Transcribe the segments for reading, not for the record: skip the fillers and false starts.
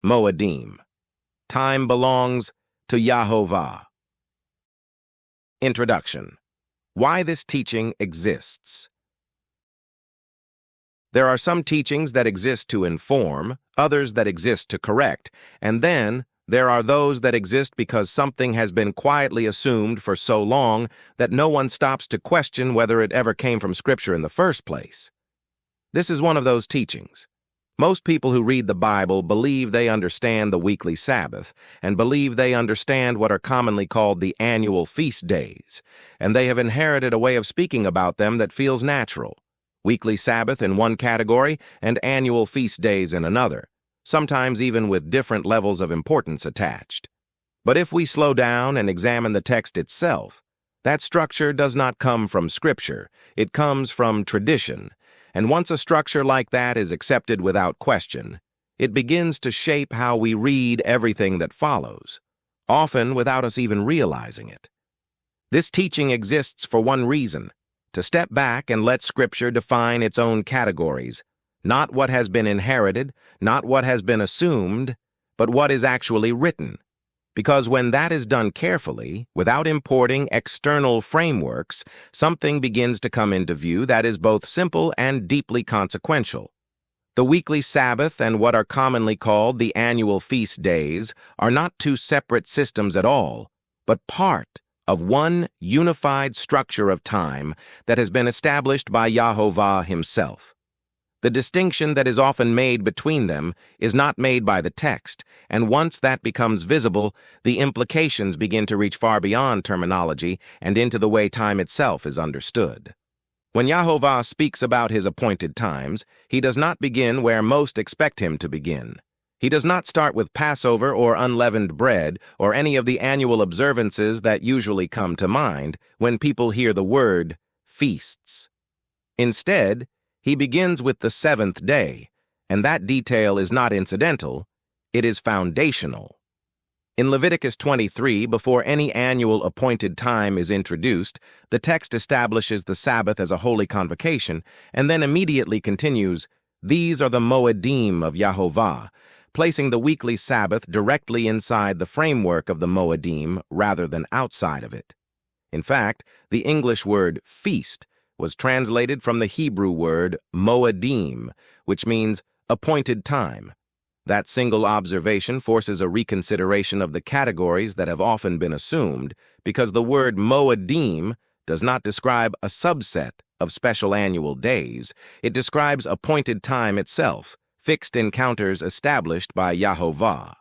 Moedim. Time belongs to YeHoVaH. Introduction. Why this teaching exists. There are some teachings that exist to inform, others that exist to correct, and then there are those that exist because something has been quietly assumed for so long that no one stops to question whether it ever came from Scripture in the first place. This is one of those teachings. Most people who read the Bible believe they understand the weekly Sabbath and believe they understand what are commonly called the annual feast days, and they have inherited a way of speaking about them that feels natural. Weekly Sabbath in one category and annual feast days in another, sometimes even with different levels of importance attached. But if we slow down and examine the text itself, that structure does not come from Scripture, it comes from tradition. And once a structure like that is accepted without question, it begins to shape how we read everything that follows, often without us even realizing it. This teaching exists for one reason: to step back and let Scripture define its own categories, not what has been inherited, not what has been assumed, but what is actually written. Because when that is done carefully, without importing external frameworks, something begins to come into view that is both simple and deeply consequential. The weekly Sabbath and what are commonly called the annual feast days are not two separate systems at all, but part of one unified structure of time that has been established by YeHoVaH Himself. The distinction that is often made between them is not made by the text, and once that becomes visible, the implications begin to reach far beyond terminology and into the way time itself is understood. When YeHoVaH speaks about his appointed times, he does not begin where most expect him to begin. He does not start with Passover or unleavened bread or any of the annual observances that usually come to mind when people hear the word feasts. Instead, he begins with the seventh day, and that detail is not incidental, it is foundational. In Leviticus 23, before any annual appointed time is introduced, the text establishes the Sabbath as a holy convocation, and then immediately continues, "These are the Moedim of YeHoVaH," placing the weekly Sabbath directly inside the framework of the Moedim rather than outside of it. In fact, the English word feast was translated from the Hebrew word Moedim, which means appointed time. That single observation forces a reconsideration of the categories that have often been assumed, because the word Moedim does not describe a subset of special annual days. It describes appointed time itself, fixed encounters established by YeHoVaH.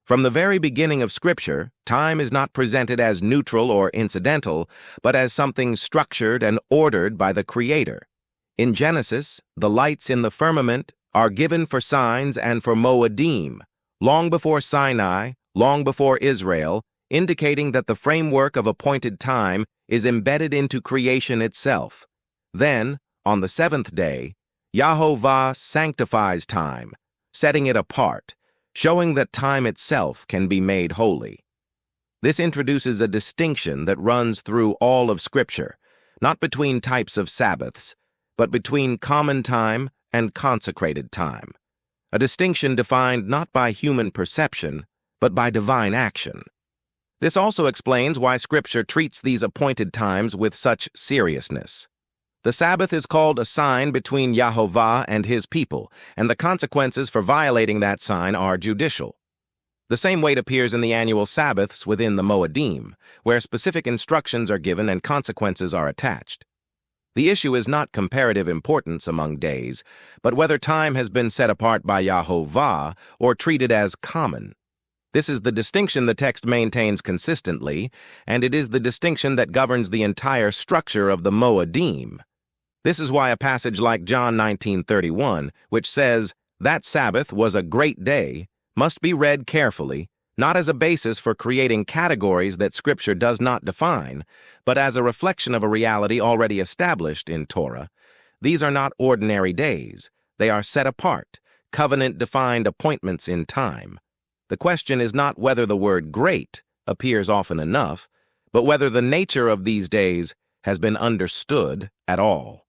From the very beginning of Scripture, time is not presented as neutral or incidental, but as something structured and ordered by the Creator. In Genesis, the lights in the firmament are given for signs and for Moedim, long before Sinai, long before Israel, indicating that the framework of appointed time is embedded into creation itself. Then, on the seventh day, YeHoVaH sanctifies time, setting it apart, showing that time itself can be made holy. This introduces a distinction that runs through all of Scripture, not between types of Sabbaths, but between common time and consecrated time, a distinction defined not by human perception, but by divine action. This also explains why Scripture treats these appointed times with such seriousness. The Sabbath is called a sign between YeHoVaH and his people, and the consequences for violating that sign are judicial. The same weight appears in the annual Sabbaths within the Moedim, where specific instructions are given and consequences are attached. The issue is not comparative importance among days, but whether time has been set apart by YeHoVaH or treated as common. This is the distinction the text maintains consistently, and it is the distinction that governs the entire structure of the Moedim. This is why a passage like John 19:31, which says, "That Sabbath was a great day," must be read carefully, not as a basis for creating categories that Scripture does not define, but as a reflection of a reality already established in Torah. These are not ordinary days. They are set apart, covenant-defined appointments in time. The question is not whether the word great appears often enough, but whether the nature of these days has been understood at all.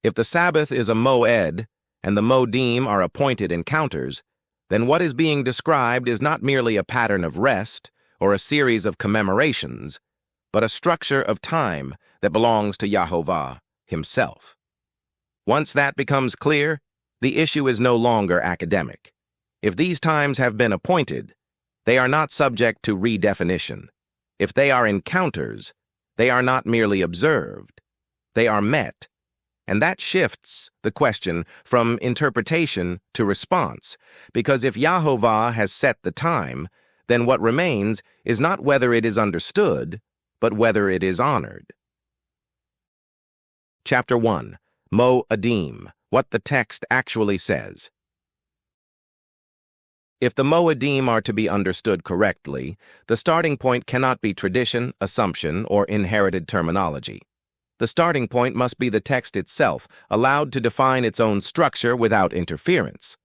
If the Sabbath is a moed and the moedim are appointed encounters, then what is being described is not merely a pattern of rest or a series of commemorations, but a structure of time that belongs to YeHoVaH Himself. Once that becomes clear, the issue is no longer academic. If these times have been appointed, they are not subject to redefinition. If they are encounters, they are not merely observed. They are met. And that shifts the question from interpretation to response, because if YeHoVaH has set the time, then what remains is not whether it is understood, but whether it is honored. Chapter 1. Moedim, what the text actually says. If the Moedim are to be understood correctly, the starting point cannot be tradition, assumption, or inherited terminology. The starting point must be the text itself, allowed to define its own structure without interference.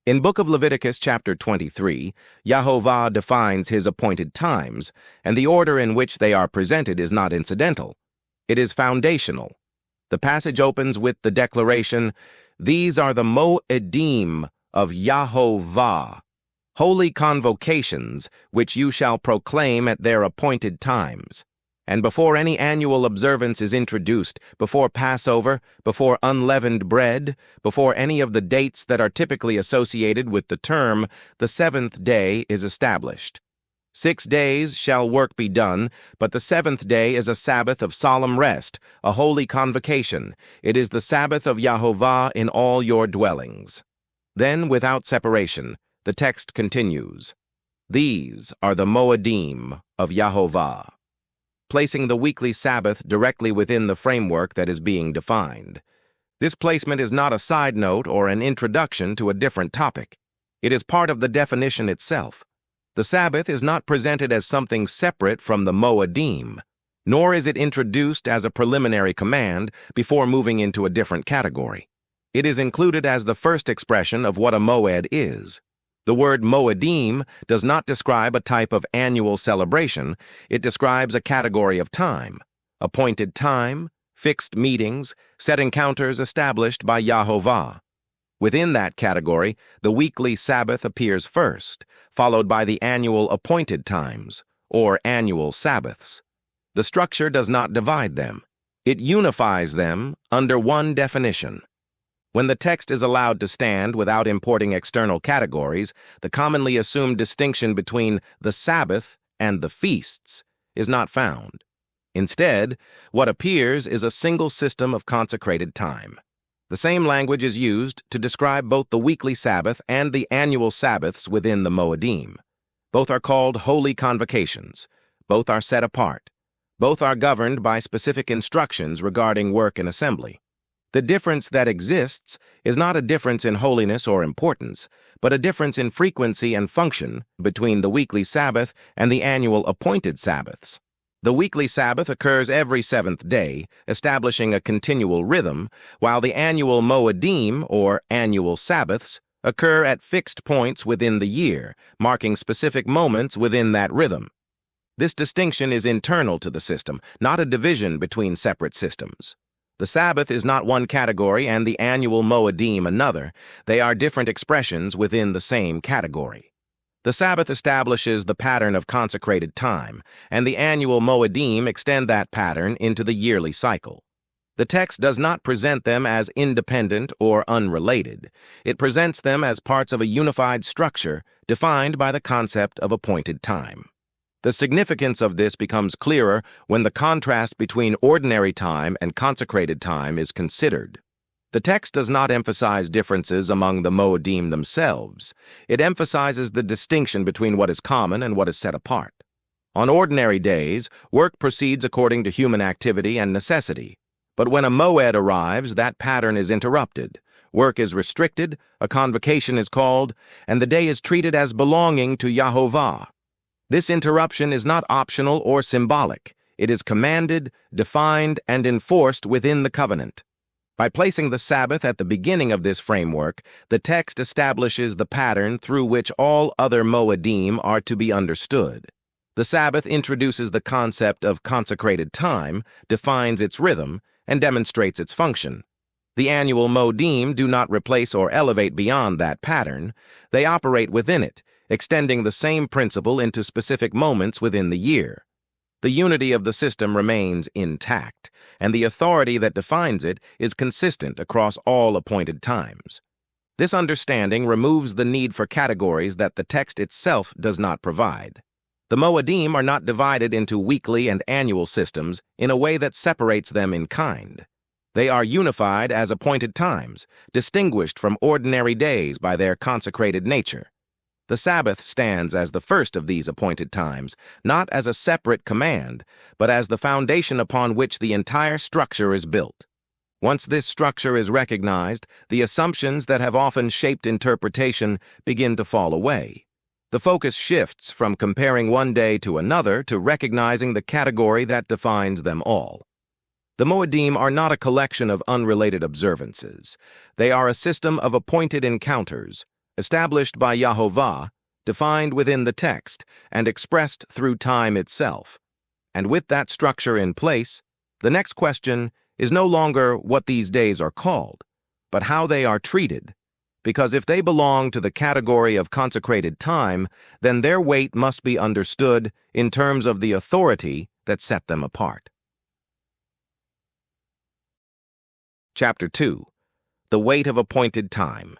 In Book of Leviticus chapter 23, YeHoVaH defines his appointed times, and the order in which they are presented is not incidental. It is foundational. The passage opens with the declaration, "These are the Moedim of YeHoVaH, holy convocations which you shall proclaim at their appointed times." And before any annual observance is introduced, before Passover, before unleavened bread, before any of the dates that are typically associated with the term, the seventh day is established. 6 days shall work be done, but the seventh day is a Sabbath of solemn rest, a holy convocation. It is the Sabbath of YeHoVaH in all your dwellings. Then, without separation, the text continues, "These are the Moedim of YeHoVaH," placing the weekly Sabbath directly within the framework that is being defined. This placement is not a side note or an introduction to a different topic. It is part of the definition itself. The Sabbath is not presented as something separate from the Moedim, nor is it introduced as a preliminary command before moving into a different category. It is included as the first expression of what a moed is. The word Moedim does not describe a type of annual celebration. It describes a category of time, appointed time, fixed meetings, set encounters established by YeHoVaH. Within that category, the weekly Sabbath appears first, followed by the annual appointed times, or annual Sabbaths. The structure does not divide them. It unifies them under one definition. When the text is allowed to stand without importing external categories, the commonly assumed distinction between the Sabbath and the feasts is not found. Instead, what appears is a single system of consecrated time. The same language is used to describe both the weekly Sabbath and the annual Sabbaths within the Moedim. Both are called holy convocations. Both are set apart. Both are governed by specific instructions regarding work and assembly. The difference that exists is not a difference in holiness or importance, but a difference in frequency and function between the weekly Sabbath and the annual appointed Sabbaths. The weekly Sabbath occurs every seventh day, establishing a continual rhythm, while the annual Moedim, or annual Sabbaths, occur at fixed points within the year, marking specific moments within that rhythm. This distinction is internal to the system, not a division between separate systems. The Sabbath is not one category and the annual Moedim another. They are different expressions within the same category. The Sabbath establishes the pattern of consecrated time, and the annual Moedim extend that pattern into the yearly cycle. The text does not present them as independent or unrelated. It presents them as parts of a unified structure defined by the concept of appointed time. The significance of this becomes clearer when the contrast between ordinary time and consecrated time is considered. The text does not emphasize differences among the Moedim themselves. It emphasizes the distinction between what is common and what is set apart. On ordinary days, work proceeds according to human activity and necessity. But when a moed arrives, that pattern is interrupted. Work is restricted, a convocation is called, and the day is treated as belonging to YeHoVaH. This interruption is not optional or symbolic. It is commanded, defined, and enforced within the covenant. By placing the Sabbath at the beginning of this framework, the text establishes the pattern through which all other Moedim are to be understood. The Sabbath introduces the concept of consecrated time, defines its rhythm, and demonstrates its function. The annual Moedim do not replace or elevate beyond that pattern. They operate within it, extending the same principle into specific moments within the year. The unity of the system remains intact, and the authority that defines it is consistent across all appointed times. This understanding removes the need for categories that the text itself does not provide. The Moedim are not divided into weekly and annual systems in a way that separates them in kind. They are unified as appointed times, distinguished from ordinary days by their consecrated nature. The Sabbath stands as the first of these appointed times, not as a separate command, but as the foundation upon which the entire structure is built. Once this structure is recognized, the assumptions that have often shaped interpretation begin to fall away. The focus shifts from comparing one day to another to recognizing the category that defines them all. The Moedim are not a collection of unrelated observances. They are a system of appointed encounters, established by YeHoVaH, defined within the text, and expressed through time itself. And with that structure in place, the next question is no longer what these days are called, but how they are treated. Because if they belong to the category of consecrated time, then their weight must be understood in terms of the authority that set them apart. Chapter 2. The Weight of Appointed Time.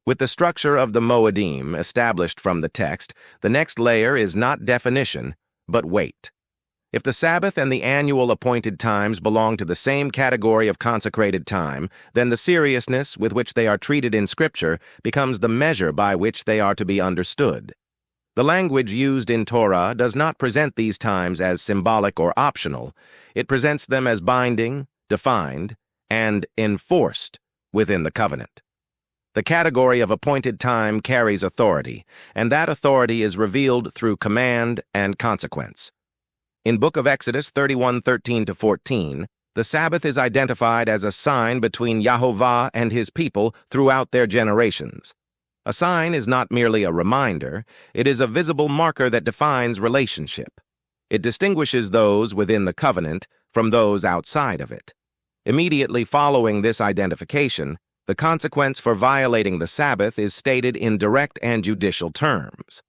With the structure of the Moedim established from the text, the next layer is not definition, but weight. If the Sabbath and the annual appointed times belong to the same category of consecrated time, then the seriousness with which they are treated in Scripture becomes the measure by which they are to be understood. The language used in Torah does not present these times as symbolic or optional. It presents them as binding, defined, and enforced within the covenant. The category of appointed time carries authority, and that authority is revealed through command and consequence. In Book of Exodus 31:13-14, the Sabbath is identified as a sign between YeHoVaH and his people throughout their generations. A sign is not merely a reminder, it is a visible marker that defines relationship. It distinguishes those within the covenant from those outside of it. Immediately following this identification, the consequence for violating the Sabbath is stated in direct and judicial terms.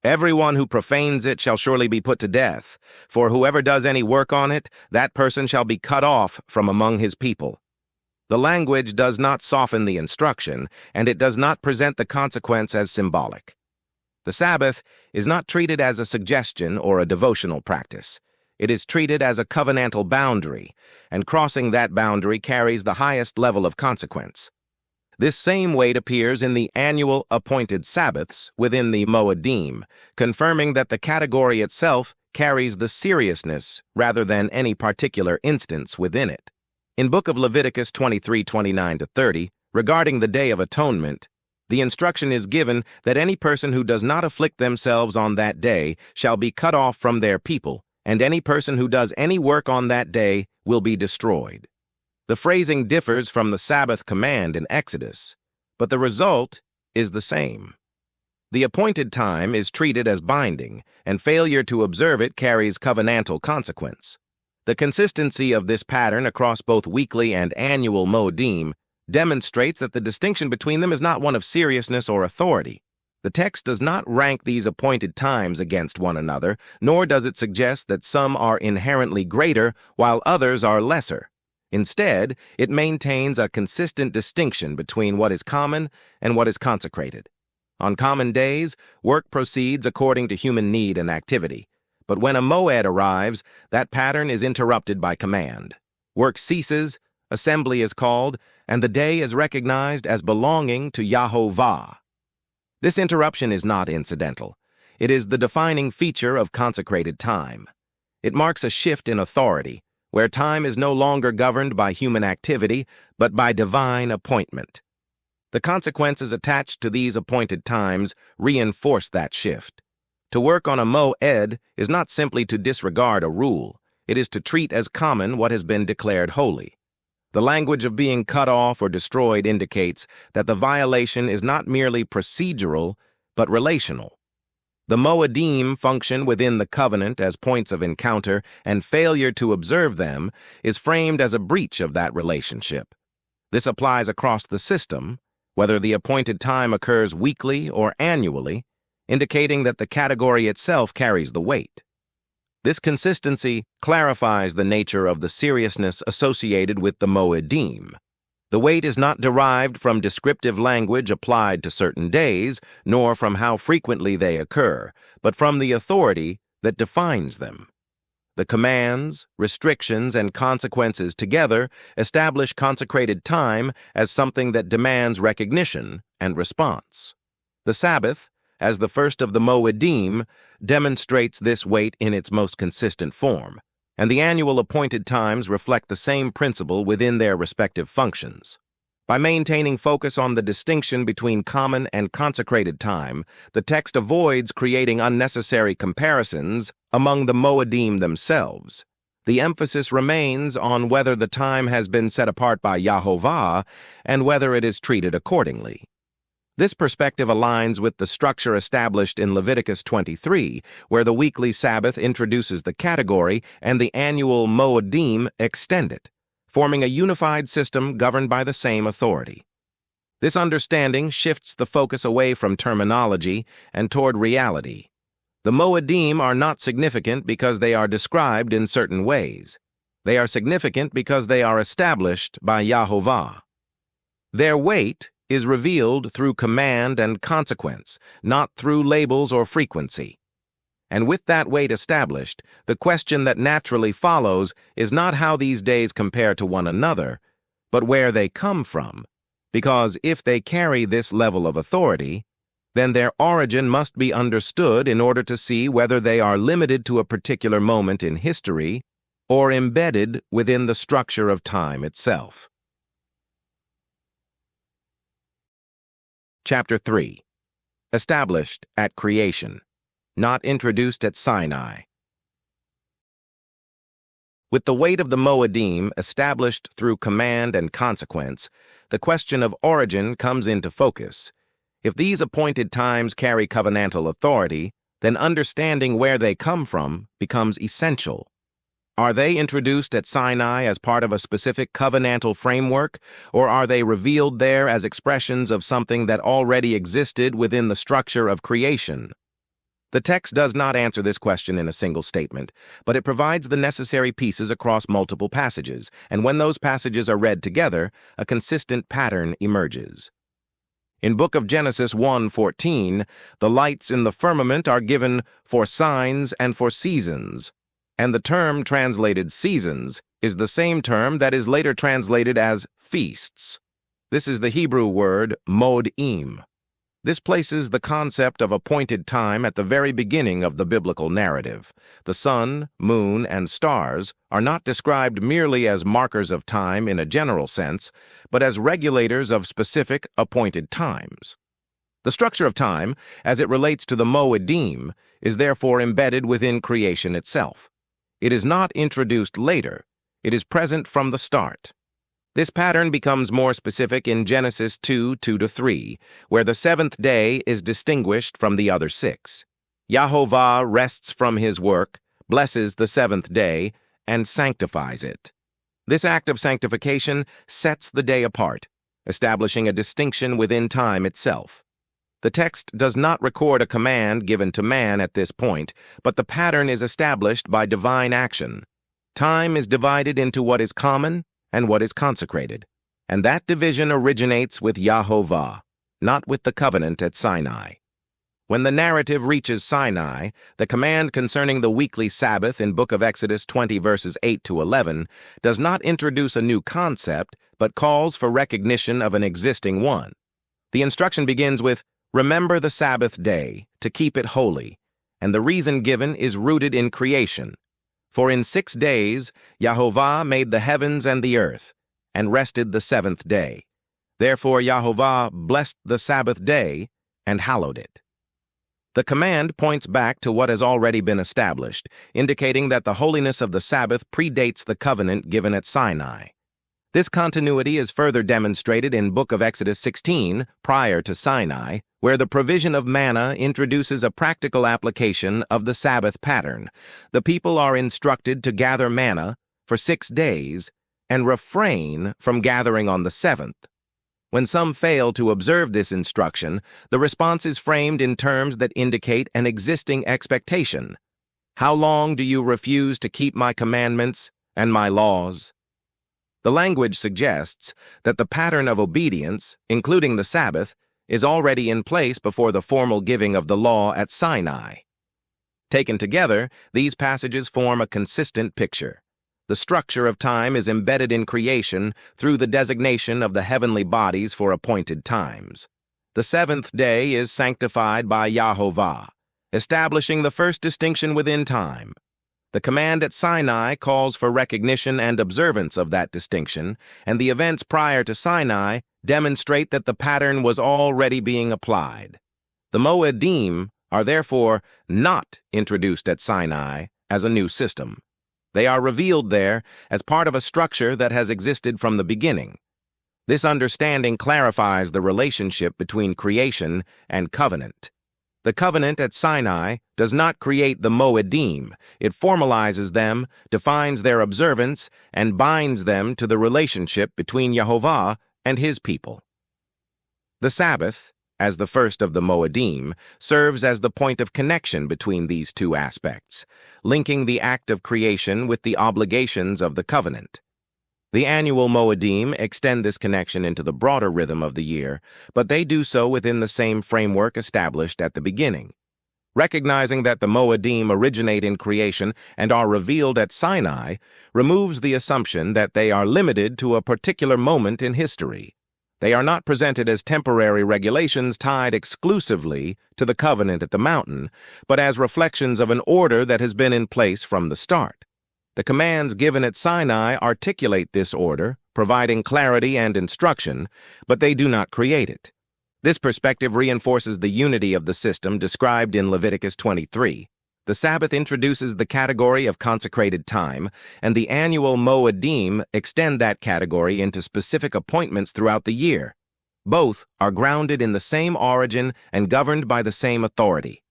Everyone who profanes it shall surely be put to death, for whoever does any work on it, that person shall be cut off from among his people. The language does not soften the instruction, and it does not present the consequence as symbolic. The Sabbath is not treated as a suggestion or a devotional practice. It is treated as a covenantal boundary, and crossing that boundary carries the highest level of consequence. This same weight appears in the annual appointed Sabbaths within the Moedim, confirming that the category itself carries the seriousness rather than any particular instance within it. In Book of Leviticus 23:29-30, regarding the Day of Atonement, the instruction is given that any person who does not afflict themselves on that day shall be cut off from their people, and any person who does any work on that day will be destroyed. The phrasing differs from the Sabbath command in Exodus, but the result is the same. The appointed time is treated as binding, and failure to observe it carries covenantal consequence. The consistency of this pattern across both weekly and annual Moedim demonstrates that the distinction between them is not one of seriousness or authority. The text does not rank these appointed times against one another, nor does it suggest that some are inherently greater while others are lesser. Instead, it maintains a consistent distinction between what is common and what is consecrated. On common days, work proceeds according to human need and activity. But when a moed arrives, that pattern is interrupted by command. Work ceases, assembly is called, and the day is recognized as belonging to YeHoVaH. This interruption is not incidental. It is the defining feature of consecrated time. It marks a shift in authority, where time is no longer governed by human activity, but by divine appointment. The consequences attached to these appointed times reinforce that shift. To work on a moed is not simply to disregard a rule, it is to treat as common what has been declared holy. The language of being cut off or destroyed indicates that the violation is not merely procedural, but relational. The Moedim function within the covenant as points of encounter, and failure to observe them is framed as a breach of that relationship. This applies across the system, whether the appointed time occurs weekly or annually, indicating that the category itself carries the weight. This consistency clarifies the nature of the seriousness associated with the Moedim. The weight is not derived from descriptive language applied to certain days, nor from how frequently they occur, but from the authority that defines them. The commands, restrictions, and consequences together establish consecrated time as something that demands recognition and response. The Sabbath, as the first of the Moedim, demonstrates this weight in its most consistent form, and the annual appointed times reflect the same principle within their respective functions. By maintaining focus on the distinction between common and consecrated time, the text avoids creating unnecessary comparisons among the Moedim themselves. The emphasis remains on whether the time has been set apart by YeHoVaH and whether it is treated accordingly. This perspective aligns with the structure established in Leviticus 23, where the weekly Sabbath introduces the category and the annual Moedim extend it, forming a unified system governed by the same authority. This understanding shifts the focus away from terminology and toward reality. The Moedim are not significant because they are described in certain ways. They are significant because they are established by YeHoVaH. Their weight is revealed through command and consequence, not through labels or frequency. And with that weight established, the question that naturally follows is not how these days compare to one another, but where they come from, because if they carry this level of authority, then their origin must be understood in order to see whether they are limited to a particular moment in history or embedded within the structure of time itself. Chapter 3. Established at creation, not introduced at Sinai. With the weight of the Moedim established through command and consequence, the question of origin comes into focus. If these appointed times carry covenantal authority, then understanding where they come from becomes essential. Are they introduced at Sinai as part of a specific covenantal framework, or are they revealed there as expressions of something that already existed within the structure of creation? The text does not answer this question in a single statement, but it provides the necessary pieces across multiple passages, and when those passages are read together, a consistent pattern emerges. In Book of Genesis 1:14, the lights in the firmament are given for signs and for seasons, and the term translated seasons is the same term that is later translated as feasts. This is the Hebrew word Moedim. This places the concept of appointed time at the very beginning of the biblical narrative. The sun, moon, and stars are not described merely as markers of time in a general sense, but as regulators of specific appointed times. The structure of time, as it relates to the Moedim, is therefore embedded within creation itself. It is not introduced later. It is present from the start. This pattern becomes more specific in Genesis 2:2-3, where the seventh day is distinguished from the other six. YeHoVaH rests from his work, blesses the seventh day, and sanctifies it. This act of sanctification sets the day apart, establishing a distinction within time itself. The text does not record a command given to man at this point, but the pattern is established by divine action. Time is divided into what is common and what is consecrated, and that division originates with YeHoVaH, not with the covenant at Sinai. When the narrative reaches Sinai, the command concerning the weekly Sabbath in Book of Exodus 20 verses 8-11 does not introduce a new concept, but calls for recognition of an existing one. The instruction begins with, "Remember the Sabbath day, to keep it holy," and the reason given is rooted in creation. For in 6 days YeHoVaH made the heavens and the earth, and rested the seventh day. Therefore YeHoVaH blessed the Sabbath day and hallowed it. The command points back to what has already been established, indicating that the holiness of the Sabbath predates the covenant given at Sinai. This continuity is further demonstrated in Book of Exodus 16, prior to Sinai, where the provision of manna introduces a practical application of the Sabbath pattern. The people are instructed to gather manna for 6 days and refrain from gathering on the seventh. When some fail to observe this instruction, the response is framed in terms that indicate an existing expectation. How long do you refuse to keep my commandments and my laws? The language suggests that the pattern of obedience, including the Sabbath, is already in place before the formal giving of the law at Sinai. Taken together, these passages form a consistent picture. The structure of time is embedded in creation through the designation of the heavenly bodies for appointed times. The seventh day is sanctified by YeHoVaH, establishing the first distinction within time. The command at Sinai calls for recognition and observance of that distinction, and the events prior to Sinai demonstrate that the pattern was already being applied. The Moedim are therefore not introduced at Sinai as a new system. They are revealed there as part of a structure that has existed from the beginning. This understanding clarifies the relationship between creation and covenant. The covenant at Sinai does not create the Moedim. It formalizes them, defines their observance, and binds them to the relationship between YeHoVaH and his people. The Sabbath, as the first of the Moedim, serves as the point of connection between these two aspects, linking the act of creation with the obligations of the covenant. The annual Moedim extend this connection into the broader rhythm of the year, but they do so within the same framework established at the beginning. Recognizing that the Moedim originate in creation and are revealed at Sinai removes the assumption that they are limited to a particular moment in history. They are not presented as temporary regulations tied exclusively to the covenant at the mountain, but as reflections of an order that has been in place from the start. The commands given at Sinai articulate this order, providing clarity and instruction, but they do not create it. This perspective reinforces the unity of the system described in Leviticus 23. The Sabbath introduces the category of consecrated time, and the annual Moedim extend that category into specific appointments throughout the year. Both are grounded in the same origin and governed by the same authority.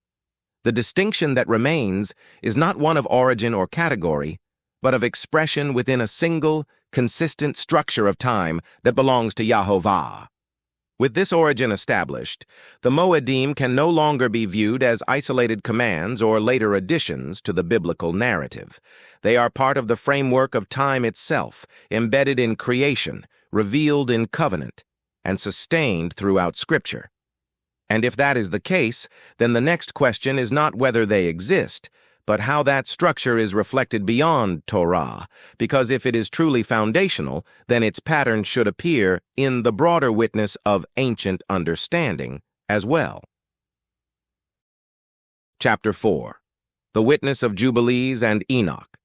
The distinction that remains is not one of origin or category, but of expression within a single, consistent structure of time that belongs to YeHoVaH. With this origin established, the Moedim can no longer be viewed as isolated commands or later additions to the biblical narrative. They are part of the framework of time itself, embedded in creation, revealed in covenant, and sustained throughout Scripture. And if that is the case, then the next question is not whether they exist, but how that structure is reflected beyond Torah, because if it is truly foundational, then its pattern should appear in the broader witness of ancient understanding as well. Chapter 4. The Witness of Jubilees and Enoch.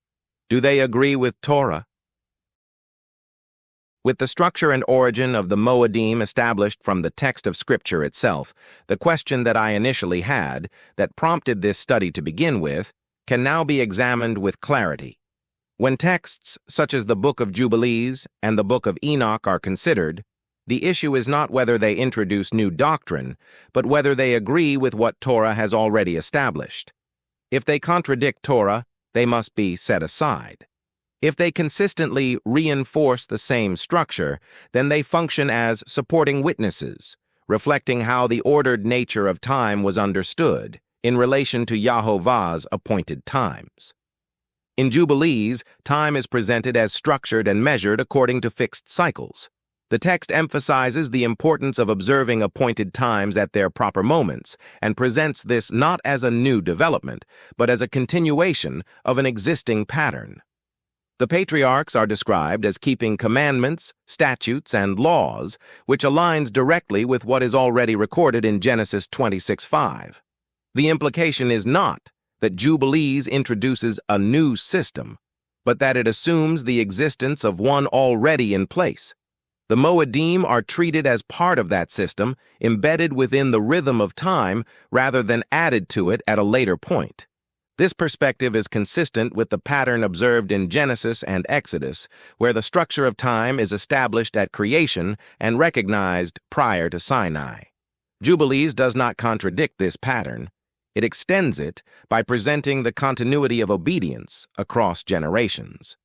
Do they agree with Torah? With the structure and origin of the Moedim established from the text of Scripture itself, the question that I initially had, that prompted this study to begin with, can now be examined with clarity. When texts such as the Book of Jubilees and the Book of Enoch are considered, the issue is not whether they introduce new doctrine, but whether they agree with what Torah has already established. If they contradict Torah, they must be set aside. If they consistently reinforce the same structure, then they function as supporting witnesses, reflecting how the ordered nature of time was understood in relation to YeHoVaH's appointed times. In Jubilees, time is presented as structured and measured according to fixed cycles. The text emphasizes the importance of observing appointed times at their proper moments and presents this not as a new development, but as a continuation of an existing pattern. The patriarchs are described as keeping commandments, statutes, and laws, which aligns directly with what is already recorded in Genesis 26:5. The implication is not that Jubilees introduces a new system, but that it assumes the existence of one already in place. The Moedim are treated as part of that system, embedded within the rhythm of time rather than added to it at a later point. This perspective is consistent with the pattern observed in Genesis and Exodus, where the structure of time is established at creation and recognized prior to Sinai. Jubilees does not contradict this pattern. It extends it by presenting the continuity of obedience across generations.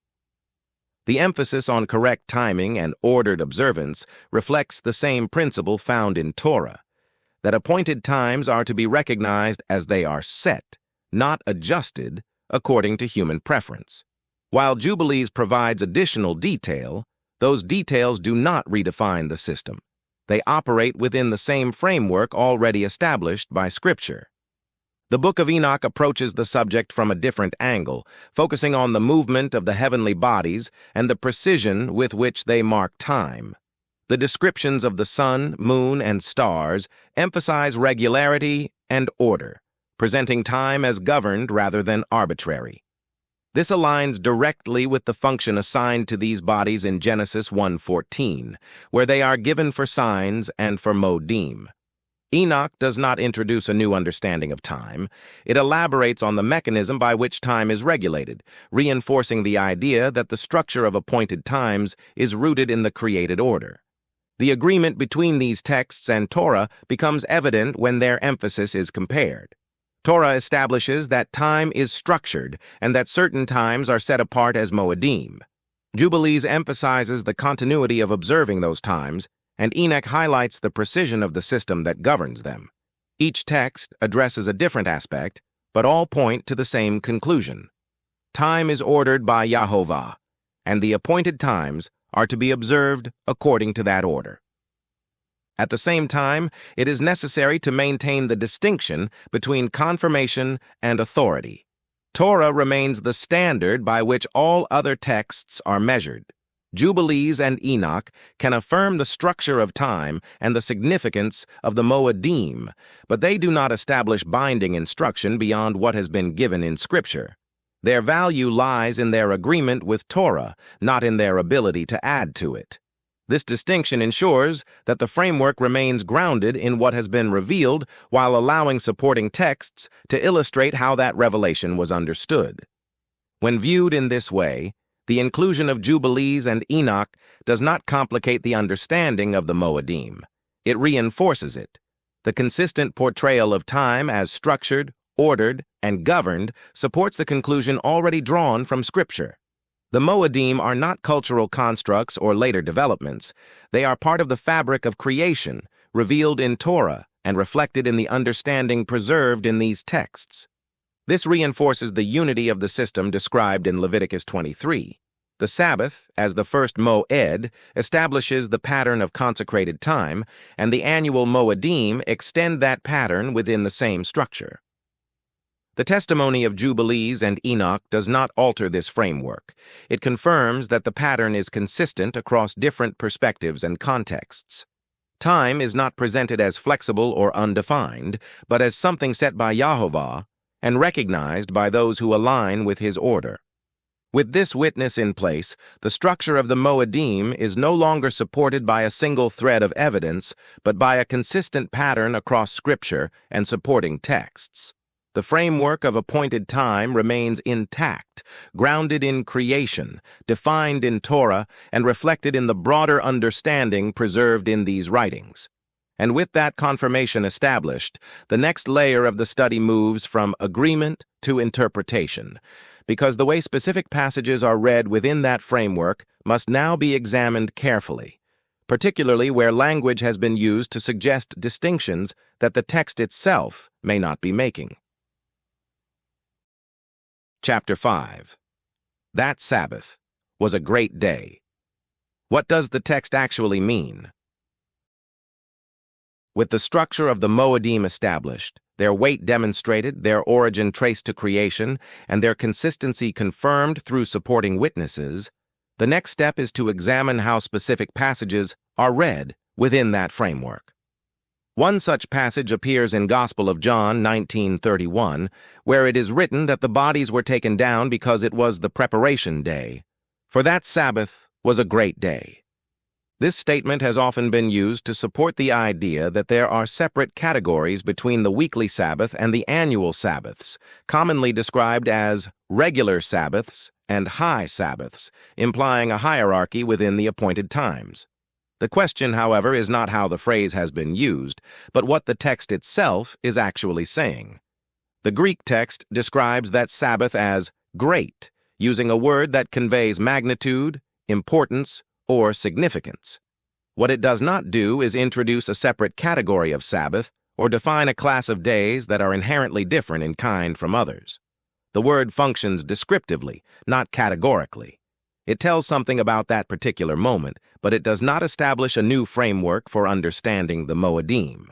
The emphasis on correct timing and ordered observance reflects the same principle found in Torah, that appointed times are to be recognized as they are set, not adjusted according to human preference. While Jubilees provides additional detail, those details do not redefine the system. They operate within the same framework already established by Scripture. The Book of Enoch approaches the subject from a different angle, focusing on the movement of the heavenly bodies and the precision with which they mark time. The descriptions of the sun, moon, and stars emphasize regularity and order, presenting time as governed rather than arbitrary. This aligns directly with the function assigned to these bodies in Genesis 1:14, where they are given for signs and for Moedim. Enoch does not introduce a new understanding of time. It elaborates on the mechanism by which time is regulated, reinforcing the idea that the structure of appointed times is rooted in the created order. The agreement between these texts and Torah becomes evident when their emphasis is compared. Torah establishes that time is structured and that certain times are set apart as Moedim. Jubilees emphasizes the continuity of observing those times, and Enoch highlights the precision of the system that governs them. Each text addresses a different aspect, but all point to the same conclusion. Time is ordered by YeHoVaH, and the appointed times are to be observed according to that order. At the same time, it is necessary to maintain the distinction between confirmation and authority. Torah remains the standard by which all other texts are measured. Jubilees and Enoch can affirm the structure of time and the significance of the Moedim, but they do not establish binding instruction beyond what has been given in Scripture. Their value lies in their agreement with Torah, not in their ability to add to it. This distinction ensures that the framework remains grounded in what has been revealed while allowing supporting texts to illustrate how that revelation was understood. When viewed in this way, the inclusion of Jubilees and Enoch does not complicate the understanding of the Moedim. It reinforces it. The consistent portrayal of time as structured, ordered, and governed supports the conclusion already drawn from Scripture. The Moedim are not cultural constructs or later developments. They are part of the fabric of creation, revealed in Torah and reflected in the understanding preserved in these texts. This reinforces the unity of the system described in Leviticus 23. The Sabbath, as the first Moed, establishes the pattern of consecrated time, and the annual Moedim extend that pattern within the same structure. The testimony of Jubilees and Enoch does not alter this framework. It confirms that the pattern is consistent across different perspectives and contexts. Time is not presented as flexible or undefined, but as something set by YeHoVaH and recognized by those who align with his order. With this witness in place, the structure of the Moedim is no longer supported by a single thread of evidence, but by a consistent pattern across Scripture and supporting texts. The framework of appointed time remains intact, grounded in creation, defined in Torah, and reflected in the broader understanding preserved in these writings. And with that confirmation established, the next layer of the study moves from agreement to interpretation, because the way specific passages are read within that framework must now be examined carefully, particularly where language has been used to suggest distinctions that the text itself may not be making. Chapter 5. That Sabbath was a great day. What does the text actually mean? With the structure of the Moedim established, their weight demonstrated, their origin traced to creation, and their consistency confirmed through supporting witnesses, the next step is to examine how specific passages are read within that framework. One such passage appears in Gospel of John 19:31, where it is written that the bodies were taken down because it was the preparation day. For that Sabbath was a great day. This statement has often been used to support the idea that there are separate categories between the weekly Sabbath and the annual Sabbaths, commonly described as regular Sabbaths and high Sabbaths, implying a hierarchy within the appointed times. The question, however, is not how the phrase has been used, but what the text itself is actually saying. The Greek text describes that Sabbath as great, using a word that conveys magnitude, importance, or significance. What it does not do is introduce a separate category of Sabbath or define a class of days that are inherently different in kind from others. The word functions descriptively, not categorically. It tells something about that particular moment, but it does not establish a new framework for understanding the Moedim.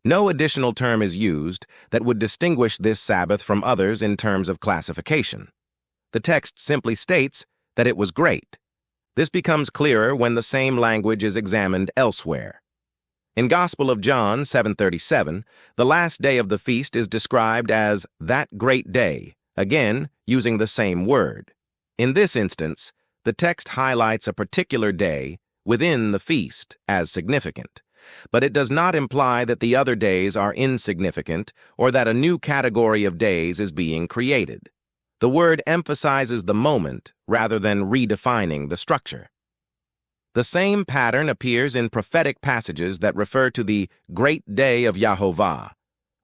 No additional term is used that would distinguish this Sabbath from others in terms of classification. The text simply states that it was great. This becomes clearer when the same language is examined elsewhere. In Gospel of John 7:37, the last day of the feast is described as that great day, again using the same word. In this instance, the text highlights a particular day within the feast as significant, but it does not imply that the other days are insignificant or that a new category of days is being created. The word emphasizes the moment rather than redefining the structure. The same pattern appears in prophetic passages that refer to the great day of YeHoVaH,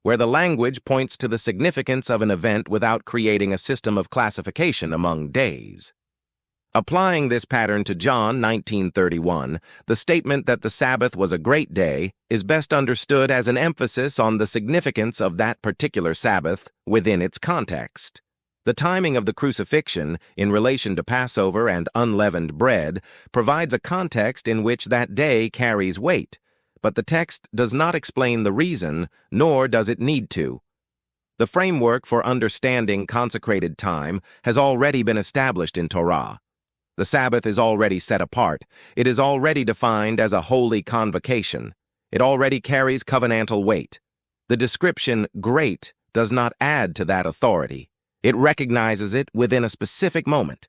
where the language points to the significance of an event without creating a system of classification among days. Applying this pattern to John 19:31, the statement that the Sabbath was a great day is best understood as an emphasis on the significance of that particular Sabbath within its context. The timing of the crucifixion in relation to Passover and unleavened bread provides a context in which that day carries weight, but the text does not explain the reason, nor does it need to. The framework for understanding consecrated time has already been established in Torah. The Sabbath is already set apart. It is already defined as a holy convocation. It already carries covenantal weight. The description great does not add to that authority. It recognizes it within a specific moment.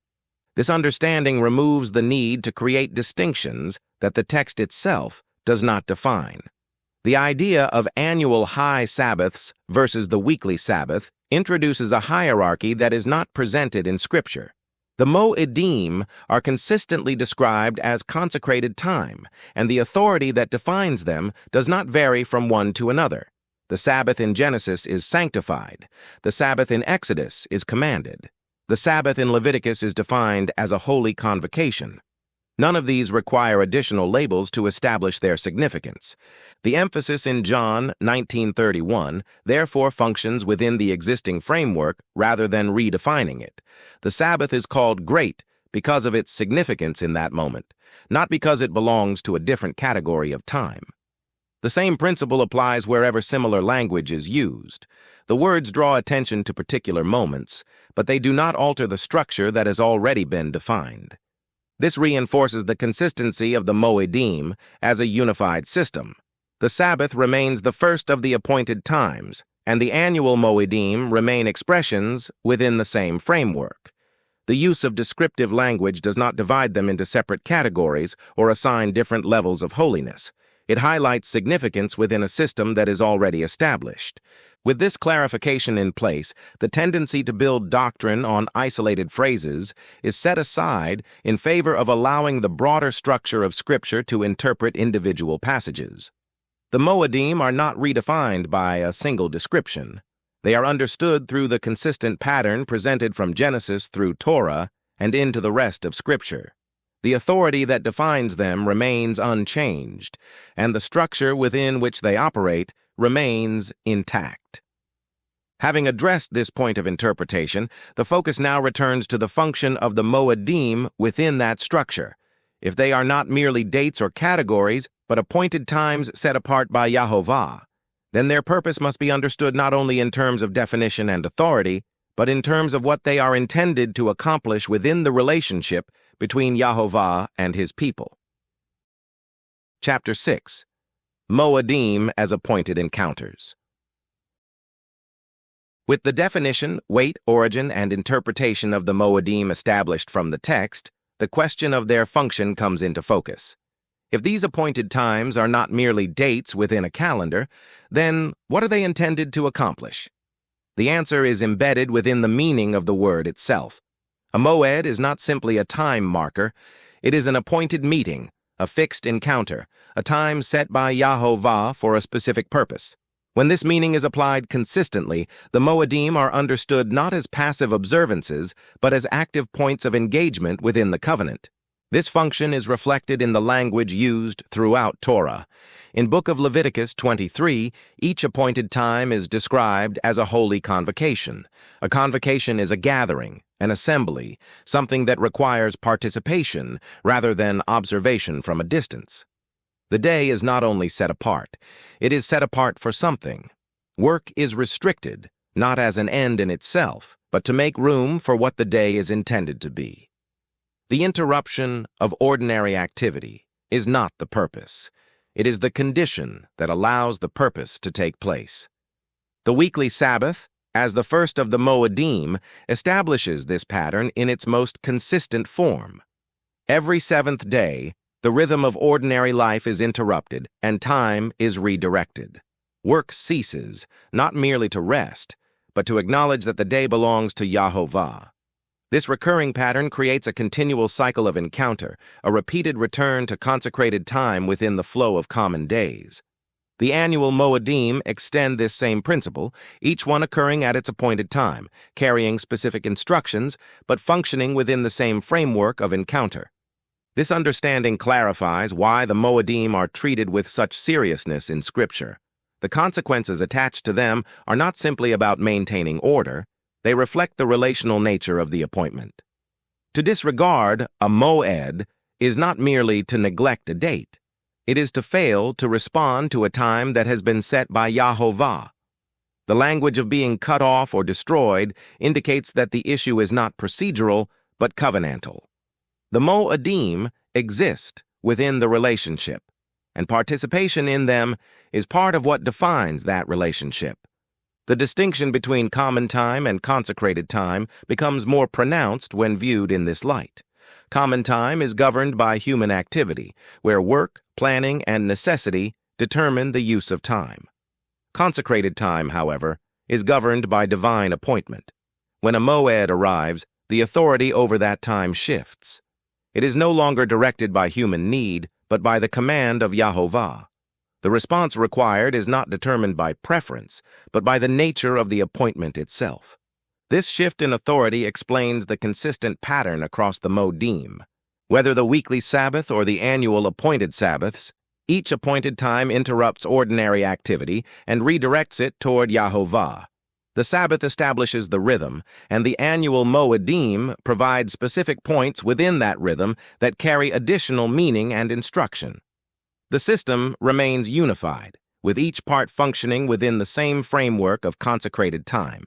This understanding removes the need to create distinctions that the text itself does not define. The idea of annual high Sabbaths versus the weekly Sabbath introduces a hierarchy that is not presented in Scripture. The Moedim are consistently described as consecrated time, and the authority that defines them does not vary from one to another. The Sabbath in Genesis is sanctified. The Sabbath in Exodus is commanded. The Sabbath in Leviticus is defined as a holy convocation. None of these require additional labels to establish their significance. The emphasis in John 19:31 therefore functions within the existing framework rather than redefining it. The Sabbath is called great because of its significance in that moment, not because it belongs to a different category of time. The same principle applies wherever similar language is used. The words draw attention to particular moments, but they do not alter the structure that has already been defined. This reinforces the consistency of the Moedim as a unified system. The Sabbath remains the first of the appointed times, and the annual Moedim remain expressions within the same framework. The use of descriptive language does not divide them into separate categories or assign different levels of holiness. It highlights significance within a system that is already established. With this clarification in place, the tendency to build doctrine on isolated phrases is set aside in favor of allowing the broader structure of Scripture to interpret individual passages. The Moedim are not redefined by a single description. They are understood through the consistent pattern presented from Genesis through Torah and into the rest of Scripture. The authority that defines them remains unchanged, and the structure within which they operate remains intact. Having addressed this point of interpretation, the focus now returns to the function of the Moedim within that structure. If they are not merely dates or categories, but appointed times set apart by YeHoVaH, then their purpose must be understood not only in terms of definition and authority, but in terms of what they are intended to accomplish within the relationship between YeHoVaH and his people. Chapter 6. Moedim as Appointed Encounters. With the definition, weight, origin, and interpretation of the Moedim established from the text, the question of their function comes into focus. If these appointed times are not merely dates within a calendar, then what are they intended to accomplish? The answer is embedded within the meaning of the word itself. A moed is not simply a time marker. It is an appointed meeting, a fixed encounter, a time set by YeHoVaH for a specific purpose. When this meaning is applied consistently, the Moedim are understood not as passive observances, but as active points of engagement within the covenant. This function is reflected in the language used throughout Torah. In Book of Leviticus 23, each appointed time is described as a holy convocation. A convocation is a gathering, an assembly, something that requires participation rather than observation from a distance. The day is not only set apart, it is set apart for something. Work is restricted, not as an end in itself, but to make room for what the day is intended to be. The interruption of ordinary activity is not the purpose. It is the condition that allows the purpose to take place. The weekly Sabbath, as the first of the Moedim, establishes this pattern in its most consistent form. Every seventh day, the rhythm of ordinary life is interrupted and time is redirected. Work ceases, not merely to rest, but to acknowledge that the day belongs to YeHoVaH. This recurring pattern creates a continual cycle of encounter, a repeated return to consecrated time within the flow of common days. The annual Moedim extend this same principle, each one occurring at its appointed time, carrying specific instructions, but functioning within the same framework of encounter. This understanding clarifies why the Moedim are treated with such seriousness in Scripture. The consequences attached to them are not simply about maintaining order. They reflect the relational nature of the appointment. To disregard a moed is not merely to neglect a date. It is to fail to respond to a time that has been set by YeHoVaH. The language of being cut off or destroyed indicates that the issue is not procedural, but covenantal. The Moedim exist within the relationship, and participation in them is part of what defines that relationship. The distinction between common time and consecrated time becomes more pronounced when viewed in this light. Common time is governed by human activity, where work, planning, and necessity determine the use of time. Consecrated time, however, is governed by divine appointment. When a moed arrives, the authority over that time shifts. It is no longer directed by human need, but by the command of YeHoVaH. The response required is not determined by preference, but by the nature of the appointment itself. This shift in authority explains the consistent pattern across the Moedim. Whether the weekly Sabbath or the annual appointed Sabbaths, each appointed time interrupts ordinary activity and redirects it toward YeHoVaH. The Sabbath establishes the rhythm, and the annual Moedim provide specific points within that rhythm that carry additional meaning and instruction. The system remains unified, with each part functioning within the same framework of consecrated time.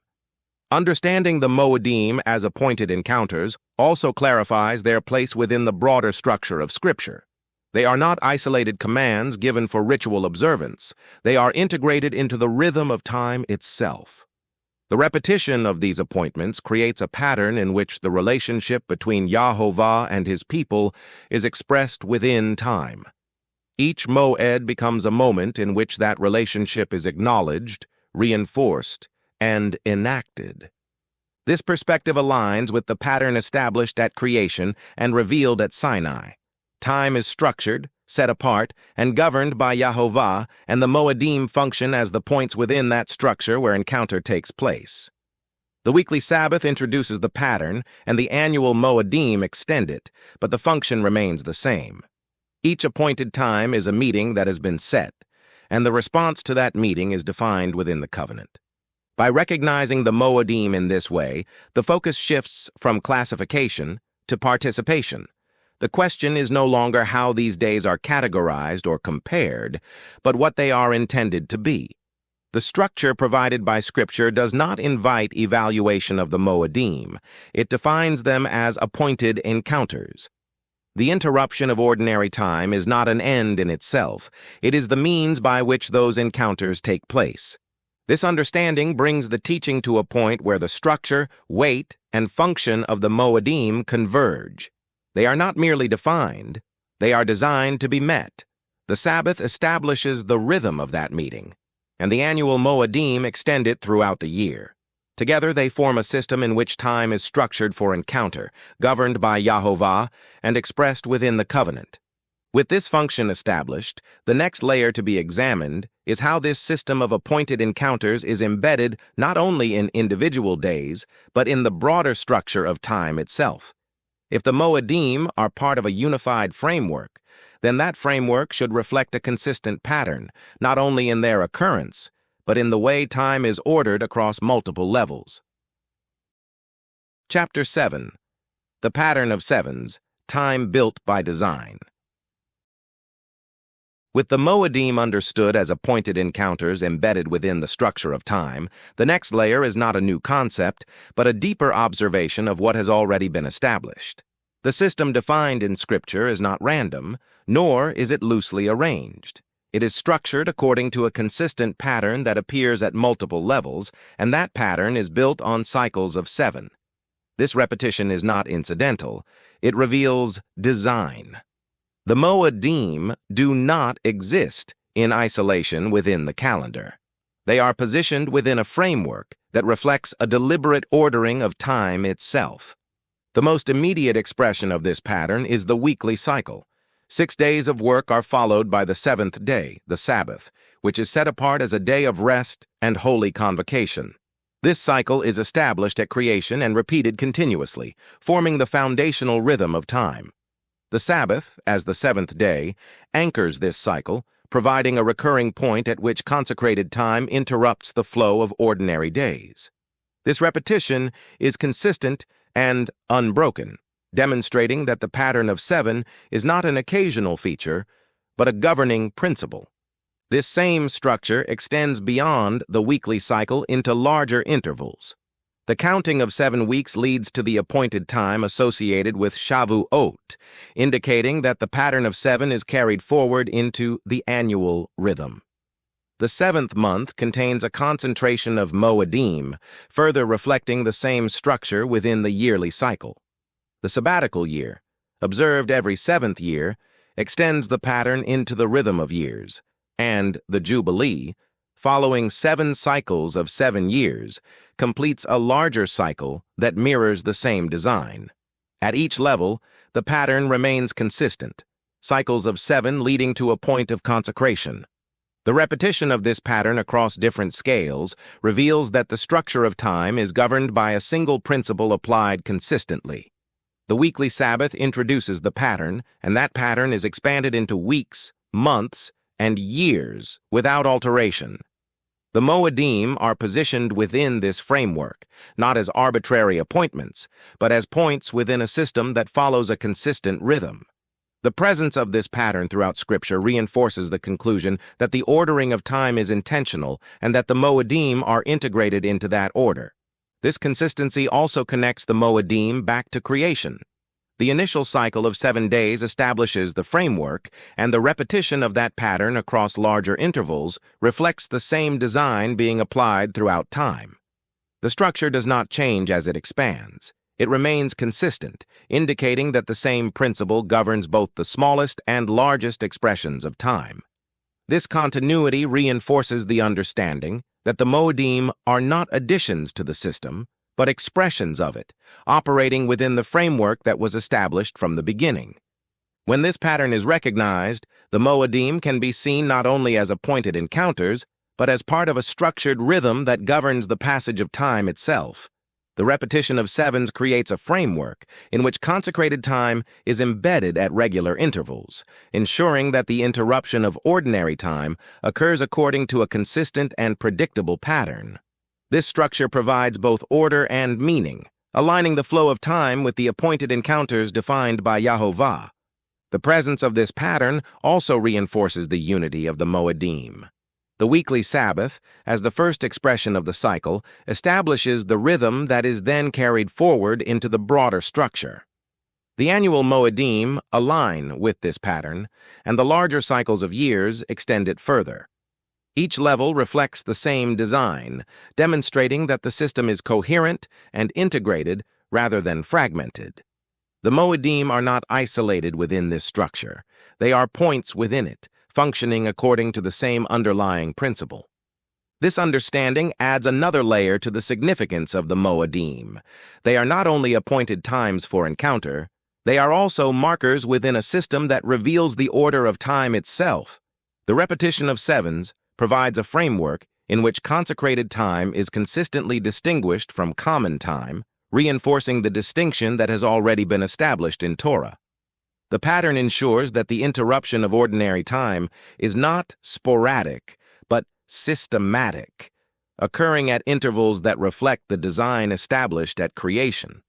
Understanding the Moedim as appointed encounters also clarifies their place within the broader structure of Scripture. They are not isolated commands given for ritual observance. They are integrated into the rhythm of time itself. The repetition of these appointments creates a pattern in which the relationship between YeHoVaH and his people is expressed within time. Each moed becomes a moment in which that relationship is acknowledged, reinforced, and enacted. This perspective aligns with the pattern established at creation and revealed at Sinai. Time is structured, set apart, and governed by YeHoVaH, and the Moedim function as the points within that structure where encounter takes place. The weekly Sabbath introduces the pattern, and the annual Moedim extend it, but the function remains the same. Each appointed time is a meeting that has been set, and the response to that meeting is defined within the covenant. By recognizing the Moedim in this way, the focus shifts from classification to participation. The question is no longer how these days are categorized or compared, but what they are intended to be. The structure provided by Scripture does not invite evaluation of the Moedim. It defines them as appointed encounters. The interruption of ordinary time is not an end in itself. It is the means by which those encounters take place. This understanding brings the teaching to a point where the structure, weight, and function of the Moedim converge. They are not merely defined, They are designed to be met. The Sabbath establishes the rhythm of that meeting, and the annual Moedim extend it throughout the year. Together they form a system in which time is structured for encounter, governed by YeHoVaH, and expressed within the covenant. With this function established, the next layer to be examined is how this system of appointed encounters is embedded not only in individual days, but in the broader structure of time itself. If the Moedim are part of a unified framework, then that framework should reflect a consistent pattern, not only in their occurrence, but in the way time is ordered across multiple levels. Chapter 7. The Pattern of Sevens, Time Built by Design. With the Moedim understood as appointed encounters embedded within the structure of time, the next layer is not a new concept, but a deeper observation of what has already been established. The system defined in Scripture is not random, nor is it loosely arranged. It is structured according to a consistent pattern that appears at multiple levels, and that pattern is built on cycles of 7. This repetition is not incidental. It reveals design. The Moedim do not exist in isolation within the calendar. They are positioned within a framework that reflects a deliberate ordering of time itself. The most immediate expression of this pattern is the weekly cycle. 6 days of work are followed by the 7th day, the Sabbath, which is set apart as a day of rest and holy convocation. This cycle is established at creation and repeated continuously, forming the foundational rhythm of time. The Sabbath, as the 7th day, anchors this cycle, providing a recurring point at which consecrated time interrupts the flow of ordinary days. This repetition is consistent and unbroken, demonstrating that the pattern of 7 is not an occasional feature, but a governing principle. This same structure extends beyond the weekly cycle into larger intervals. The counting of 7 weeks leads to the appointed time associated with Shavuot, indicating that the pattern of 7 is carried forward into the annual rhythm. The 7th month contains a concentration of Moedim, further reflecting the same structure within the yearly cycle. The sabbatical year, observed every 7th year, extends the pattern into the rhythm of years, and the Jubilee, following 7 cycles of 7 years, completes a larger cycle that mirrors the same design. At each level, the pattern remains consistent, cycles of 7 leading to a point of consecration. The repetition of this pattern across different scales reveals that the structure of time is governed by a single principle applied consistently. The weekly Sabbath introduces the pattern, and that pattern is expanded into weeks, months, and years without alteration. The Moedim are positioned within this framework, not as arbitrary appointments, but as points within a system that follows a consistent rhythm. The presence of this pattern throughout Scripture reinforces the conclusion that the ordering of time is intentional and that the Moedim are integrated into that order. This consistency also connects the Moedim back to creation. The initial cycle of 7 days establishes the framework, and the repetition of that pattern across larger intervals reflects the same design being applied throughout time. The structure does not change as it expands. It remains consistent, indicating that the same principle governs both the smallest and largest expressions of time. This continuity reinforces the understanding that the Moedim are not additions to the system, but expressions of it, operating within the framework that was established from the beginning. When this pattern is recognized, the Moedim can be seen not only as appointed encounters, but as part of a structured rhythm that governs the passage of time itself. The repetition of 7s creates a framework in which consecrated time is embedded at regular intervals, ensuring that the interruption of ordinary time occurs according to a consistent and predictable pattern. This structure provides both order and meaning, aligning the flow of time with the appointed encounters defined by YeHoVaH. The presence of this pattern also reinforces the unity of the Moedim. The weekly Sabbath, as the first expression of the cycle, establishes the rhythm that is then carried forward into the broader structure. The annual Moedim align with this pattern, and the larger cycles of years extend it further. Each level reflects the same design, demonstrating that the system is coherent and integrated rather than fragmented. The Moedim are not isolated within this structure. They are points within it, functioning according to the same underlying principle. This understanding adds another layer to the significance of the Moedim. They are not only appointed times for encounter, they are also markers within a system that reveals the order of time itself. The repetition of sevens provides a framework in which consecrated time is consistently distinguished from common time, reinforcing the distinction that has already been established in Torah. The pattern ensures that the interruption of ordinary time is not sporadic, but systematic, occurring at intervals that reflect the design established at creation.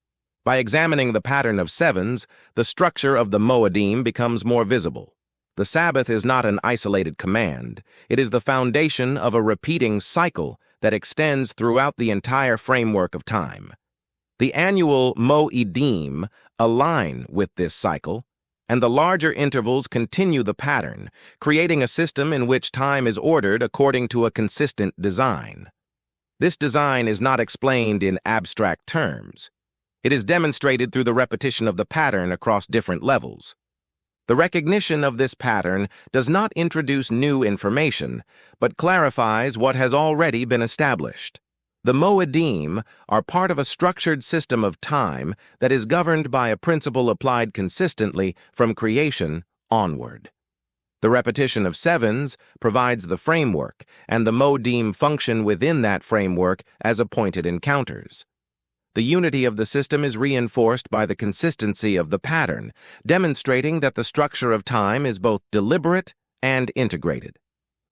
By examining the pattern of sevens, the structure of the Moedim becomes more visible. The Sabbath is not an isolated command. It is the foundation of a repeating cycle that extends throughout the entire framework of time. The annual Moedim align with this cycle, and the larger intervals continue the pattern, creating a system in which time is ordered according to a consistent design. This design is not explained in abstract terms. It is demonstrated through the repetition of the pattern across different levels. The recognition of this pattern does not introduce new information, but clarifies what has already been established. The Moedim are part of a structured system of time that is governed by a principle applied consistently from creation onward. The repetition of sevens provides the framework, and the Moedim function within that framework as appointed encounters. The unity of the system is reinforced by the consistency of the pattern, demonstrating that the structure of time is both deliberate and integrated.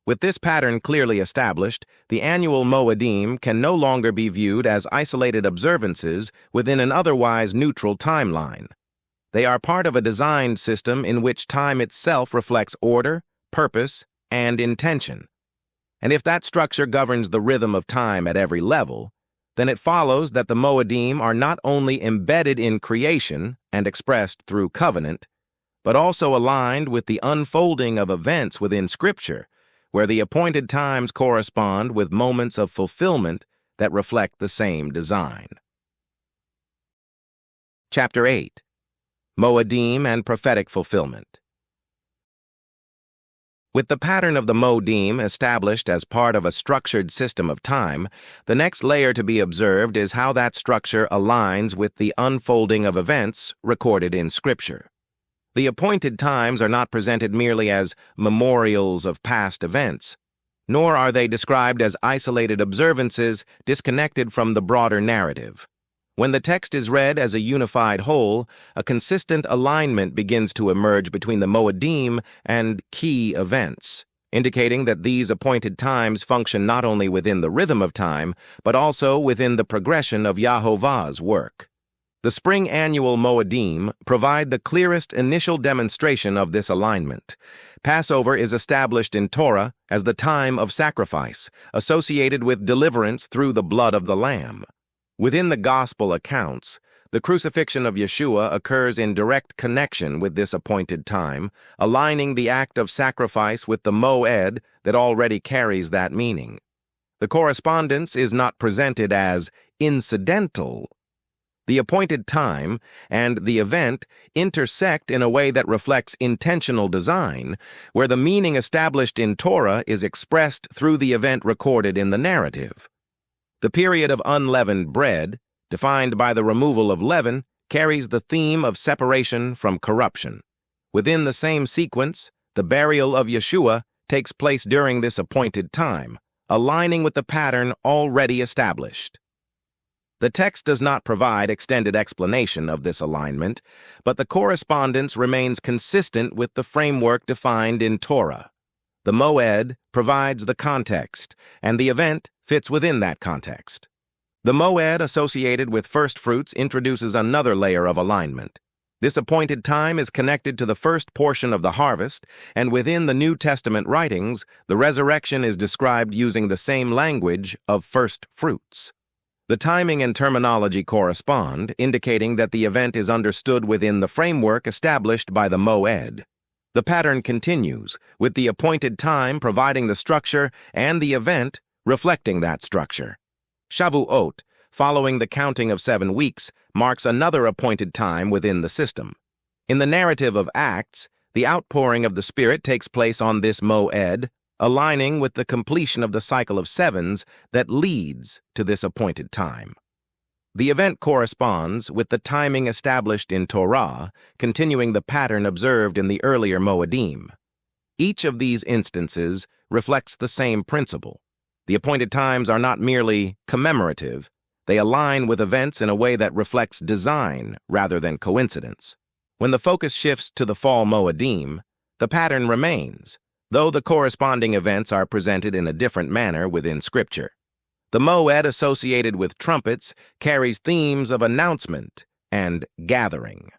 With this pattern clearly established, the annual Moedim can no longer be viewed as isolated observances within an otherwise neutral timeline. They are part of a designed system in which time itself reflects order, purpose, and intention. And if that structure governs the rhythm of time at every level, then it follows that the Moedim are not only embedded in creation and expressed through covenant, but also aligned with the unfolding of events within Scripture, where the appointed times correspond with moments of fulfillment that reflect the same design. Chapter 8. Moedim and Prophetic Fulfillment. With the pattern of the Moedim established as part of a structured system of time, the next layer to be observed is how that structure aligns with the unfolding of events recorded in Scripture. The appointed times are not presented merely as memorials of past events, nor are they described as isolated observances disconnected from the broader narrative. When the text is read as a unified whole, a consistent alignment begins to emerge between the Moedim and key events, indicating that these appointed times function not only within the rhythm of time, but also within the progression of YeHoVaH's work. The spring annual Moedim provide the clearest initial demonstration of this alignment. Passover is established in Torah as the time of sacrifice, associated with deliverance through the blood of the Lamb. Within the Gospel accounts, the crucifixion of Yeshua occurs in direct connection with this appointed time, aligning the act of sacrifice with the Moed that already carries that meaning. The correspondence is not presented as incidental. The appointed time and the event intersect in a way that reflects intentional design, where the meaning established in Torah is expressed through the event recorded in the narrative. The period of unleavened bread, defined by the removal of leaven, carries the theme of separation from corruption. Within the same sequence, the burial of Yeshua takes place during this appointed time, aligning with the pattern already established. The text does not provide extended explanation of this alignment, but the correspondence remains consistent with the framework defined in Torah. The Moed provides the context, and the event fits within that context. The Moed associated with first fruits introduces another layer of alignment. This appointed time is connected to the first portion of the harvest, and within the New Testament writings, the resurrection is described using the same language of first fruits. The timing and terminology correspond, indicating that the event is understood within the framework established by the Moed. The pattern continues, with the appointed time providing the structure and the event reflecting that structure. Shavuot following the counting of 7 weeks, marks another appointed time within the system. In the narrative of Acts, the outpouring of the Spirit takes place on this Moed, aligning with the completion of the cycle of sevens that leads to this appointed time. The event corresponds with the timing established in Torah, continuing the pattern observed in the earlier Moedim. Each of these instances reflects the same principle. The appointed times are not merely commemorative, they align with events in a way that reflects design rather than coincidence. When the focus shifts to the fall Moedim, the pattern remains, though the corresponding events are presented in a different manner within Scripture. The Moed associated with trumpets carries themes of announcement and gathering.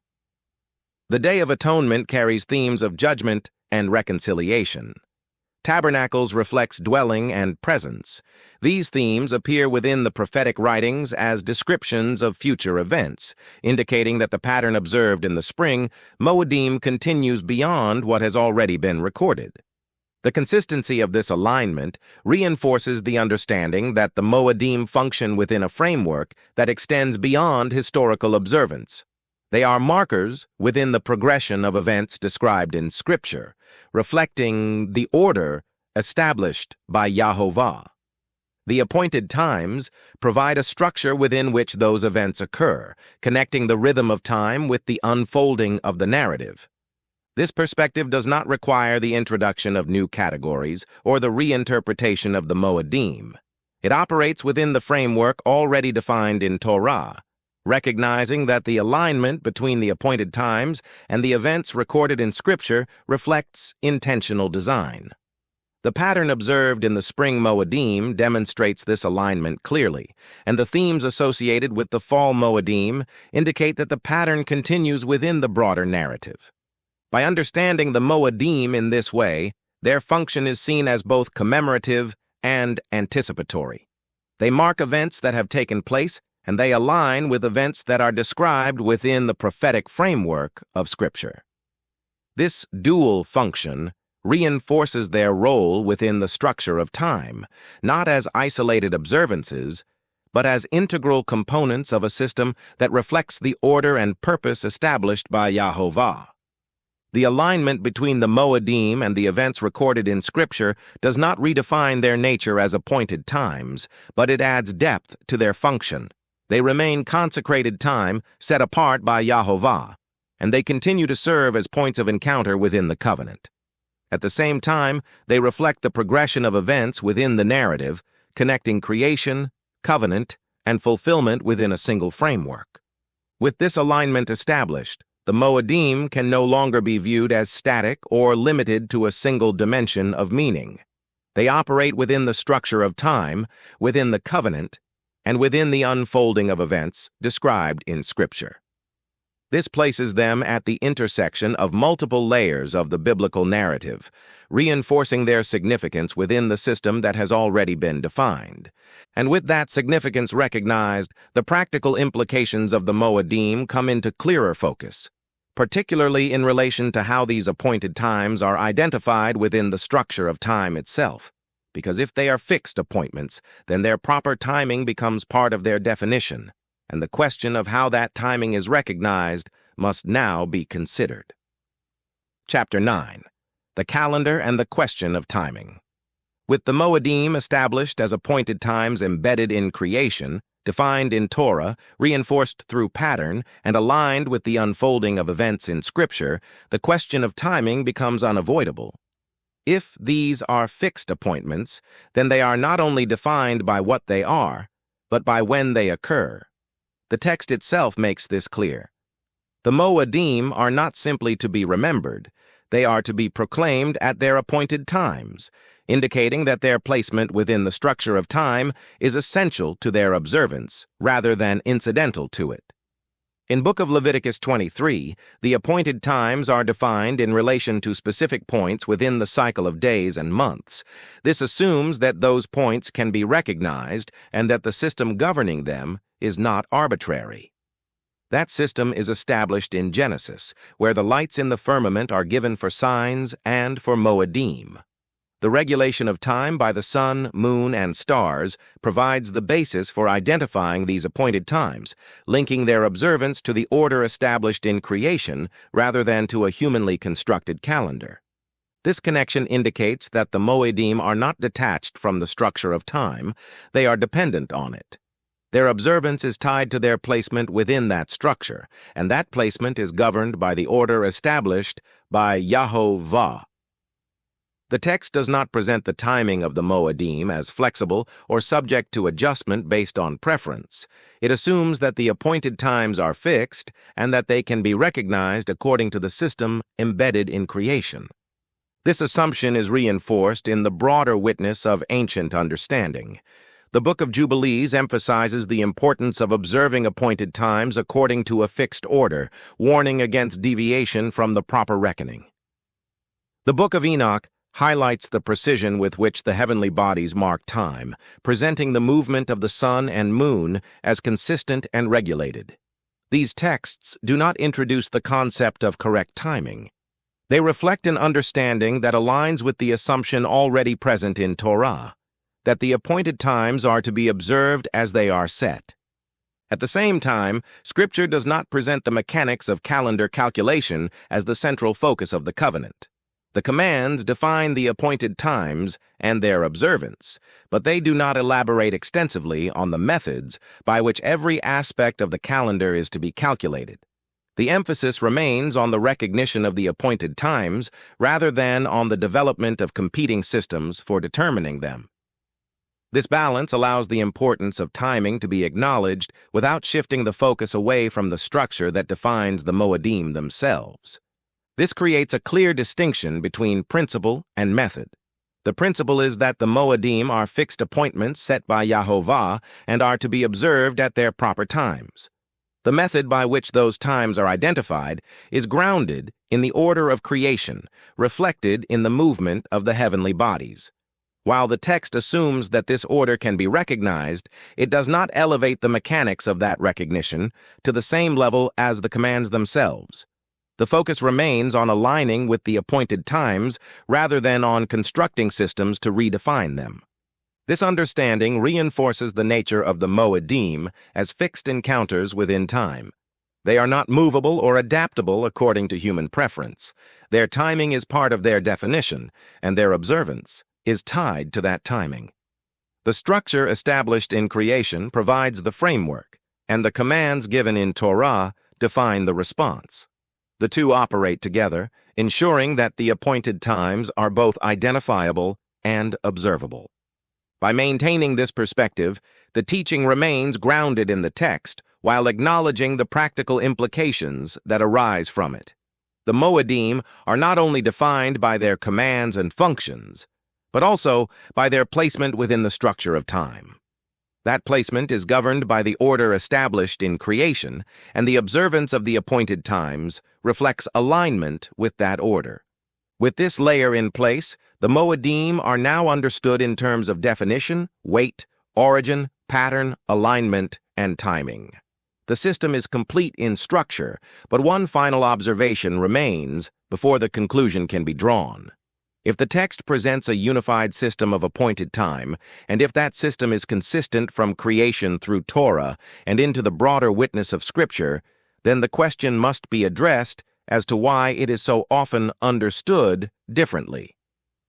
The Day of Atonement carries themes of judgment and reconciliation. Tabernacles reflects dwelling and presence. These themes appear within the prophetic writings as descriptions of future events, indicating that the pattern observed in the spring Moedim continues beyond what has already been recorded. The consistency of this alignment reinforces the understanding that the Moedim function within a framework that extends beyond historical observance. They are markers within the progression of events described in Scripture, reflecting the order established by YeHoVaH. The appointed times provide a structure within which those events occur, connecting the rhythm of time with the unfolding of the narrative. This perspective does not require the introduction of new categories or the reinterpretation of the Moedim. It operates within the framework already defined in Torah, recognizing that the alignment between the appointed times and the events recorded in Scripture reflects intentional design. The pattern observed in the spring Moedim demonstrates this alignment clearly, and the themes associated with the fall Moedim indicate that the pattern continues within the broader narrative. By understanding the Moedim in this way, their function is seen as both commemorative and anticipatory. They mark events that have taken place, and they align with events that are described within the prophetic framework of Scripture. This dual function reinforces their role within the structure of time, not as isolated observances, but as integral components of a system that reflects the order and purpose established by YeHoVaH. The alignment between the Moedim and the events recorded in Scripture does not redefine their nature as appointed times, but it adds depth to their function. They remain consecrated time set apart by YeHoVaH, and they continue to serve as points of encounter within the covenant. At the same time, they reflect the progression of events within the narrative, connecting creation, covenant, and fulfillment within a single framework. With this alignment established, the Moedim can no longer be viewed as static or limited to a single dimension of meaning. They operate within the structure of time, within the covenant, and within the unfolding of events described in Scripture. This places them at the intersection of multiple layers of the biblical narrative, reinforcing their significance within the system that has already been defined. And with that significance recognized, the practical implications of the Moedim come into clearer focus, particularly in relation to how these appointed times are identified within the structure of time itself. Because if they are fixed appointments, then their proper timing becomes part of their definition, and the question of how that timing is recognized must now be considered. Chapter 9. The Calendar and the Question of Timing. With the Moedim established as appointed times embedded in creation, defined in Torah, reinforced through pattern, and aligned with the unfolding of events in Scripture, the question of timing becomes unavoidable. If these are fixed appointments, then they are not only defined by what they are, but by when they occur. The text itself makes this clear. The Moedim are not simply to be remembered, they are to be proclaimed at their appointed times, indicating that their placement within the structure of time is essential to their observance rather than incidental to it. In Book of Leviticus 23, the appointed times are defined in relation to specific points within the cycle of days and months. This assumes that those points can be recognized and that the system governing them is not arbitrary. That system is established in Genesis, where the lights in the firmament are given for signs and for Moedim. The regulation of time by the sun, moon, and stars provides the basis for identifying these appointed times, linking their observance to the order established in creation rather than to a humanly constructed calendar. This connection indicates that the Moedim are not detached from the structure of time, they are dependent on it. Their observance is tied to their placement within that structure, and that placement is governed by the order established by YeHoVaH. The text does not present the timing of the Moedim as flexible or subject to adjustment based on preference. It assumes that the appointed times are fixed and that they can be recognized according to the system embedded in creation. This assumption is reinforced in the broader witness of ancient understanding. The Book of Jubilees emphasizes the importance of observing appointed times according to a fixed order, warning against deviation from the proper reckoning. The Book of Enoch highlights the precision with which the heavenly bodies mark time, presenting the movement of the sun and moon as consistent and regulated. These texts do not introduce the concept of correct timing. They reflect an understanding that aligns with the assumption already present in Torah, that the appointed times are to be observed as they are set. At the same time, Scripture does not present the mechanics of calendar calculation as the central focus of the covenant. The commands define the appointed times and their observance, but they do not elaborate extensively on the methods by which every aspect of the calendar is to be calculated. The emphasis remains on the recognition of the appointed times rather than on the development of competing systems for determining them. This balance allows the importance of timing to be acknowledged without shifting the focus away from the structure that defines the Moedim themselves. This creates a clear distinction between principle and method. The principle is that the Moedim are fixed appointments set by YeHoVaH and are to be observed at their proper times. The method by which those times are identified is grounded in the order of creation, reflected in the movement of the heavenly bodies. While the text assumes that this order can be recognized, it does not elevate the mechanics of that recognition to the same level as the commands themselves. The focus remains on aligning with the appointed times rather than on constructing systems to redefine them. This understanding reinforces the nature of the Moedim as fixed encounters within time. They are not movable or adaptable according to human preference. Their timing is part of their definition, and their observance is tied to that timing. The structure established in creation provides the framework, and the commands given in Torah define the response. The two operate together, ensuring that the appointed times are both identifiable and observable. By maintaining this perspective, the teaching remains grounded in the text while acknowledging the practical implications that arise from it. The Moedim are not only defined by their commands and functions, but also by their placement within the structure of time. That placement is governed by the order established in creation, and the observance of the appointed times reflects alignment with that order. With this layer in place, the Moedim are now understood in terms of definition, weight, origin, pattern, alignment, and timing. The system is complete in structure, but one final observation remains before the conclusion can be drawn. If the text presents a unified system of appointed time, and if that system is consistent from creation through Torah and into the broader witness of Scripture, then the question must be addressed as to why it is so often understood differently.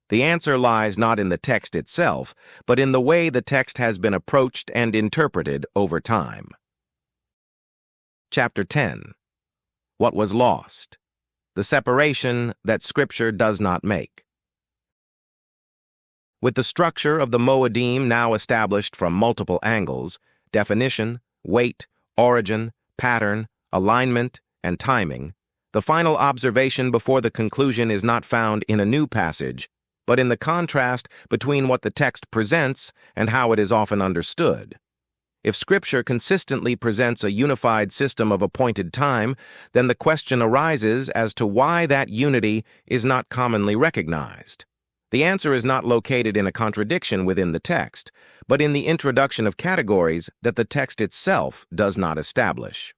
The answer lies not in the text itself, but in the way the text has been approached and interpreted over time. Chapter 10. What was lost? The separation that Scripture does not make. With the structure of the Moedim now established from multiple angles, definition, weight, origin, pattern, alignment, and timing, the final observation before the conclusion is not found in a new passage, but in the contrast between what the text presents and how it is often understood. If Scripture consistently presents a unified system of appointed time, then the question arises as to why that unity is not commonly recognized. The answer is not located in a contradiction within the text, but in the introduction of categories that the text itself does not establish.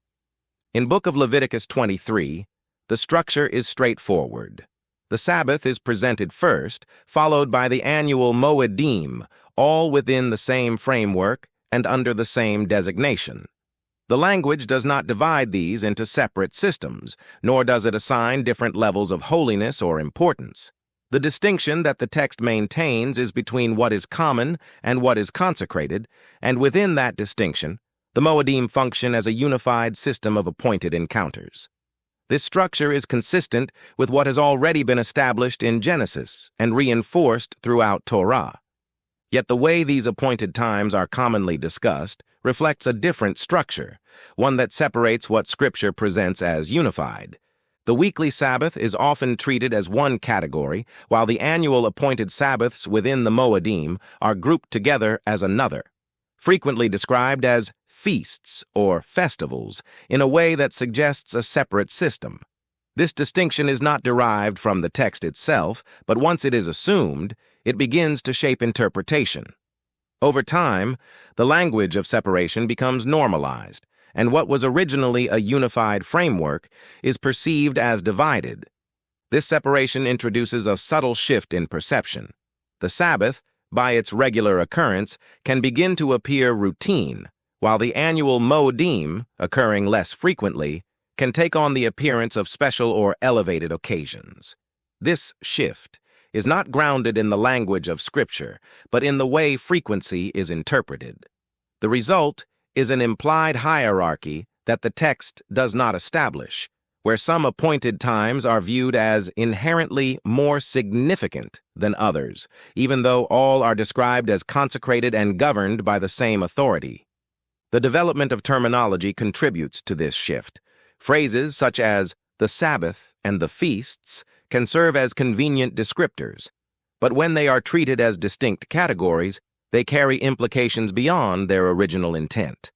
In Book of Leviticus 23, the structure is straightforward. The Sabbath is presented first, followed by the annual Moedim, all within the same framework and under the same designation. The language does not divide these into separate systems, nor does it assign different levels of holiness or importance. The distinction that the text maintains is between what is common and what is consecrated, and within that distinction, the Moedim function as a unified system of appointed encounters. This structure is consistent with what has already been established in Genesis and reinforced throughout Torah. Yet the way these appointed times are commonly discussed reflects a different structure, one that separates what Scripture presents as unified. The weekly Sabbath is often treated as one category, while the annual appointed Sabbaths within the Moedim are grouped together as another, frequently described as feasts or festivals in a way that suggests a separate system. This distinction is not derived from the text itself, but once it is assumed, it begins to shape interpretation. Over time, the language of separation becomes normalized, and what was originally a unified framework is perceived as divided. This separation introduces a subtle shift in perception. The Sabbath, by its regular occurrence, can begin to appear routine, while the annual Moedim, occurring less frequently, can take on the appearance of special or elevated occasions. This shift is not grounded in the language of Scripture, but in the way frequency is interpreted. The result is an implied hierarchy that the text does not establish, where some appointed times are viewed as inherently more significant than others, even though all are described as consecrated and governed by the same authority. The development of terminology contributes to this shift. Phrases such as the Sabbath and the feasts can serve as convenient descriptors, but when they are treated as distinct categories, they carry implications beyond their original intent.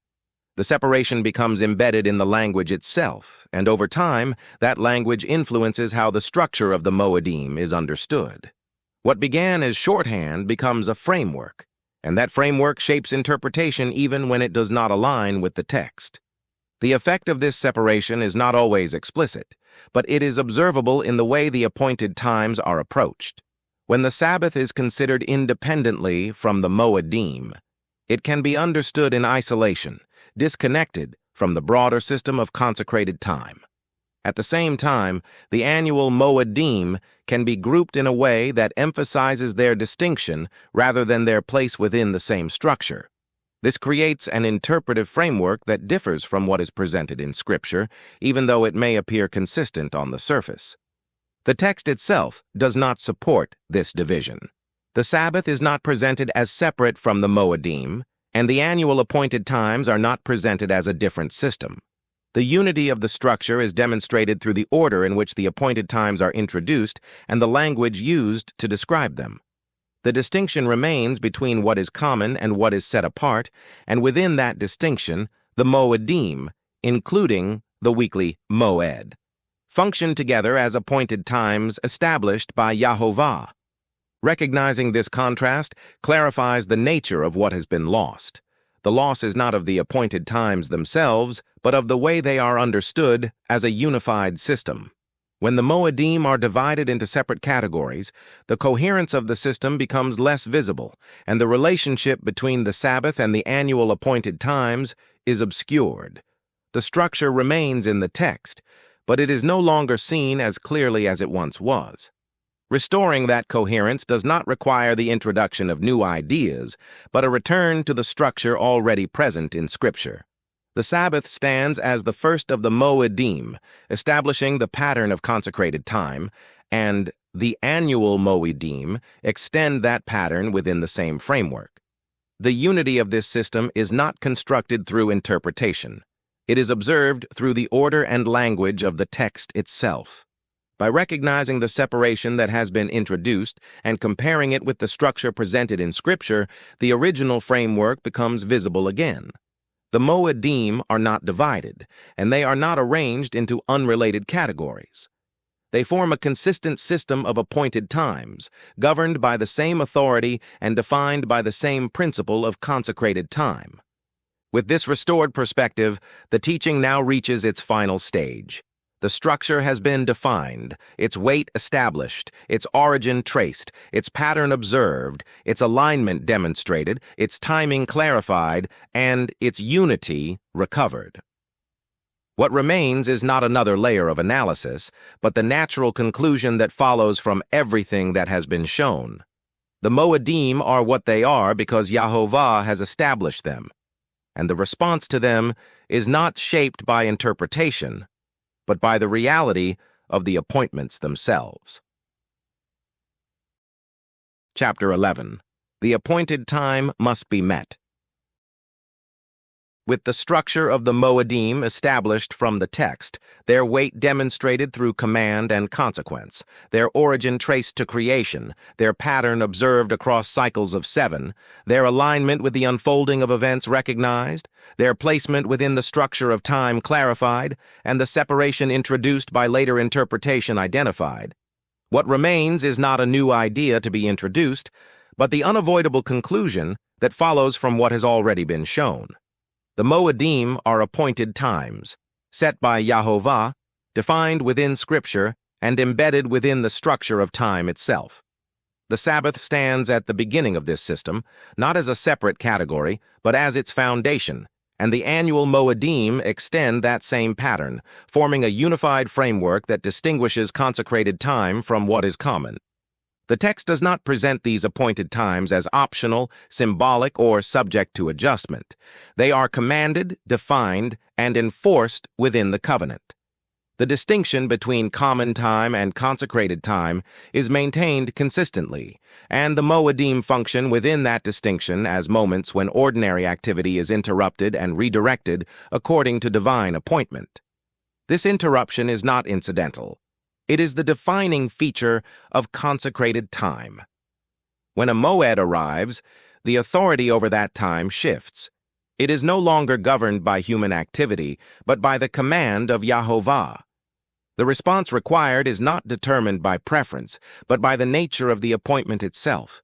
The separation becomes embedded in the language itself, and over time, that language influences how the structure of the Moedim is understood. What began as shorthand becomes a framework, and that framework shapes interpretation even when it does not align with the text. The effect of this separation is not always explicit, but it is observable in the way the appointed times are approached. When the Sabbath is considered independently from the Moedim, it can be understood in isolation, disconnected from the broader system of consecrated time. At the same time, the annual Moedim can be grouped in a way that emphasizes their distinction rather than their place within the same structure. This creates an interpretive framework that differs from what is presented in Scripture, even though it may appear consistent on the surface. The text itself does not support this division. The Sabbath is not presented as separate from the Moedim, and the annual appointed times are not presented as a different system. The unity of the structure is demonstrated through the order in which the appointed times are introduced and the language used to describe them. The distinction remains between what is common and what is set apart, and within that distinction, the Moedim, including the weekly Moed, function together as appointed times established by YeHoVaH. Recognizing this contrast clarifies the nature of what has been lost. The loss is not of the appointed times themselves, but of the way they are understood as a unified system. When the Moedim are divided into separate categories, the coherence of the system becomes less visible, and the relationship between the Sabbath and the annual appointed times is obscured. The structure remains in the text, but it is no longer seen as clearly as it once was. Restoring that coherence does not require the introduction of new ideas, but a return to the structure already present in Scripture. The Sabbath stands as the first of the Moedim, establishing the pattern of consecrated time, and the annual Moedim extend that pattern within the same framework. The unity of this system is not constructed through interpretation. It is observed through the order and language of the text itself. By recognizing the separation that has been introduced and comparing it with the structure presented in Scripture, the original framework becomes visible again. The Moedim are not divided, and they are not arranged into unrelated categories. They form a consistent system of appointed times, governed by the same authority and defined by the same principle of consecrated time. With this restored perspective, the teaching now reaches its final stage. The structure has been defined, its weight established, its origin traced, its pattern observed, its alignment demonstrated, its timing clarified, and its unity recovered. What remains is not another layer of analysis, but the natural conclusion that follows from everything that has been shown. The Moedim are what they are because YeHoVaH has established them, and the response to them is not shaped by interpretation, but by the reality of the appointments themselves. Chapter 11. The appointed time must be met. With the structure of the Moedim established from the text, their weight demonstrated through command and consequence, their origin traced to creation, their pattern observed across cycles of 7, their alignment with the unfolding of events recognized, their placement within the structure of time clarified, and the separation introduced by later interpretation identified, what remains is not a new idea to be introduced, but the unavoidable conclusion that follows from what has already been shown. The Moedim are appointed times, set by YeHoVaH, defined within Scripture, and embedded within the structure of time itself. The Sabbath stands at the beginning of this system, not as a separate category, but as its foundation, and the annual Moedim extend that same pattern, forming a unified framework that distinguishes consecrated time from what is common. The text does not present these appointed times as optional, symbolic, or subject to adjustment. They are commanded, defined, and enforced within the covenant. The distinction between common time and consecrated time is maintained consistently, and the Moedim function within that distinction as moments when ordinary activity is interrupted and redirected according to divine appointment. This interruption is not incidental. It is the defining feature of consecrated time. When a moed arrives, the authority over that time shifts. It is no longer governed by human activity, but by the command of YeHoVaH. The response required is not determined by preference, but by the nature of the appointment itself.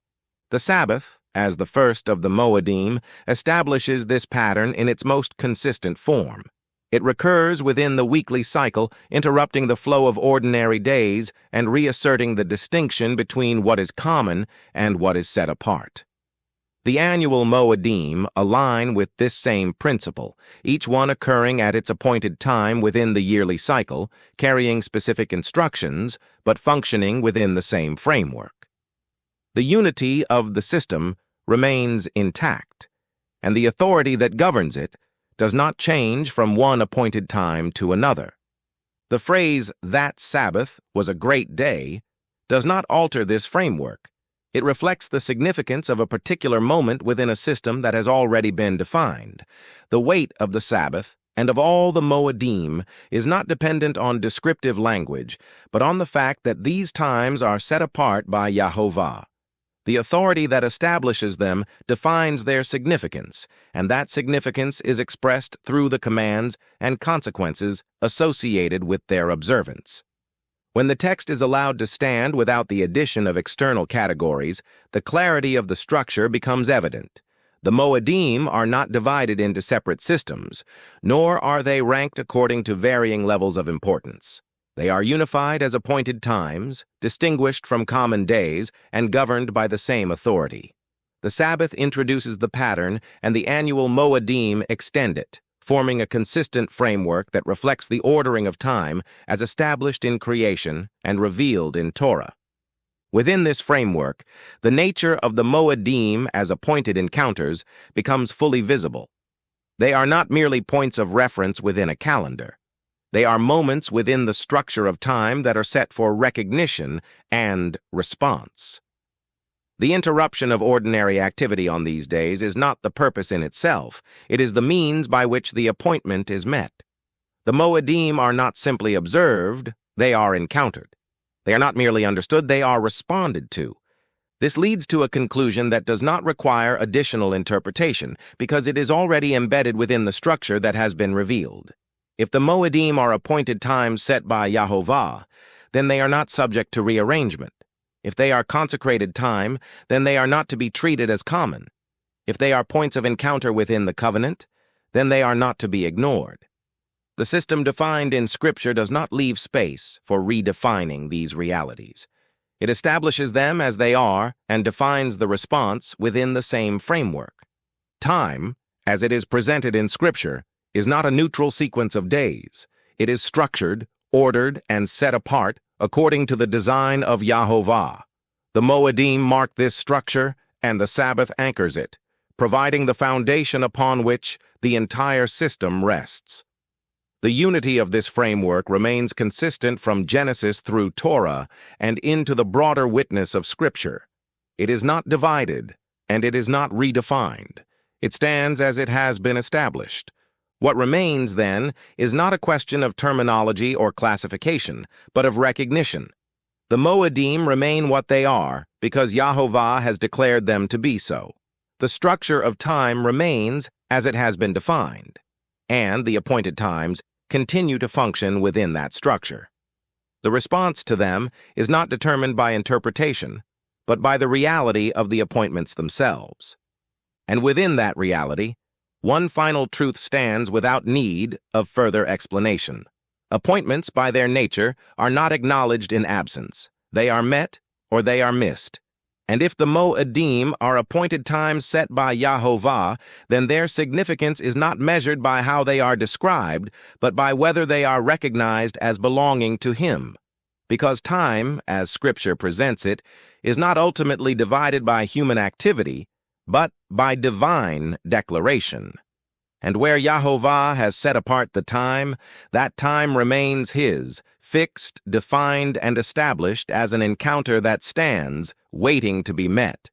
The Sabbath, as the first of the Moedim, establishes this pattern in its most consistent form. It recurs within the weekly cycle, interrupting the flow of ordinary days and reasserting the distinction between what is common and what is set apart. The annual Moedim align with this same principle, each one occurring at its appointed time within the yearly cycle, carrying specific instructions, but functioning within the same framework. The unity of the system remains intact, and the authority that governs it does not change from one appointed time to another. The phrase, "that Sabbath was a great day," does not alter this framework. It reflects the significance of a particular moment within a system that has already been defined. The weight of the Sabbath and of all the Moedim is not dependent on descriptive language, but on the fact that these times are set apart by YeHoVaH. The authority that establishes them defines their significance, and that significance is expressed through the commands and consequences associated with their observance. When the text is allowed to stand without the addition of external categories, the clarity of the structure becomes evident. The Moedim are not divided into separate systems, nor are they ranked according to varying levels of importance. They are unified as appointed times, distinguished from common days, and governed by the same authority. The Sabbath introduces the pattern, and the annual Moedim extend it, forming a consistent framework that reflects the ordering of time as established in creation and revealed in Torah. Within this framework, the nature of the Moedim as appointed encounters becomes fully visible. They are not merely points of reference within a calendar. They are moments within the structure of time that are set for recognition and response. The interruption of ordinary activity on these days is not the purpose in itself. It is the means by which the appointment is met. The Moedim are not simply observed, they are encountered. They are not merely understood, they are responded to. This leads to a conclusion that does not require additional interpretation, because it is already embedded within the structure that has been revealed. If the Moedim are appointed times set by YeHoVaH, then they are not subject to rearrangement. If they are consecrated time, then they are not to be treated as common. If they are points of encounter within the covenant, then they are not to be ignored. The system defined in Scripture does not leave space for redefining these realities. It establishes them as they are and defines the response within the same framework. Time, as it is presented in Scripture, is not a neutral sequence of days. It is structured, ordered, and set apart according to the design of YeHoVaH. The Moedim mark this structure, and the Sabbath anchors it, providing the foundation upon which the entire system rests. The unity of this framework remains consistent from Genesis through Torah and into the broader witness of Scripture. It is not divided, and it is not redefined. It stands as it has been established. What remains, then, is not a question of terminology or classification, but of recognition. The Moedim remain what they are because YeHoVaH has declared them to be so. The structure of time remains as it has been defined, and the appointed times continue to function within that structure. The response to them is not determined by interpretation, but by the reality of the appointments themselves. And within that reality, one final truth stands without need of further explanation. Appointments, by their nature, are not acknowledged in absence. They are met or they are missed. And if the Moedim are appointed times set by YeHoVaH, then their significance is not measured by how they are described, but by whether they are recognized as belonging to Him. Because time, as Scripture presents it, is not ultimately divided by human activity, but by divine declaration. And where YeHoVaH has set apart the time, that time remains His, fixed, defined, and established as an encounter that stands, waiting to be met.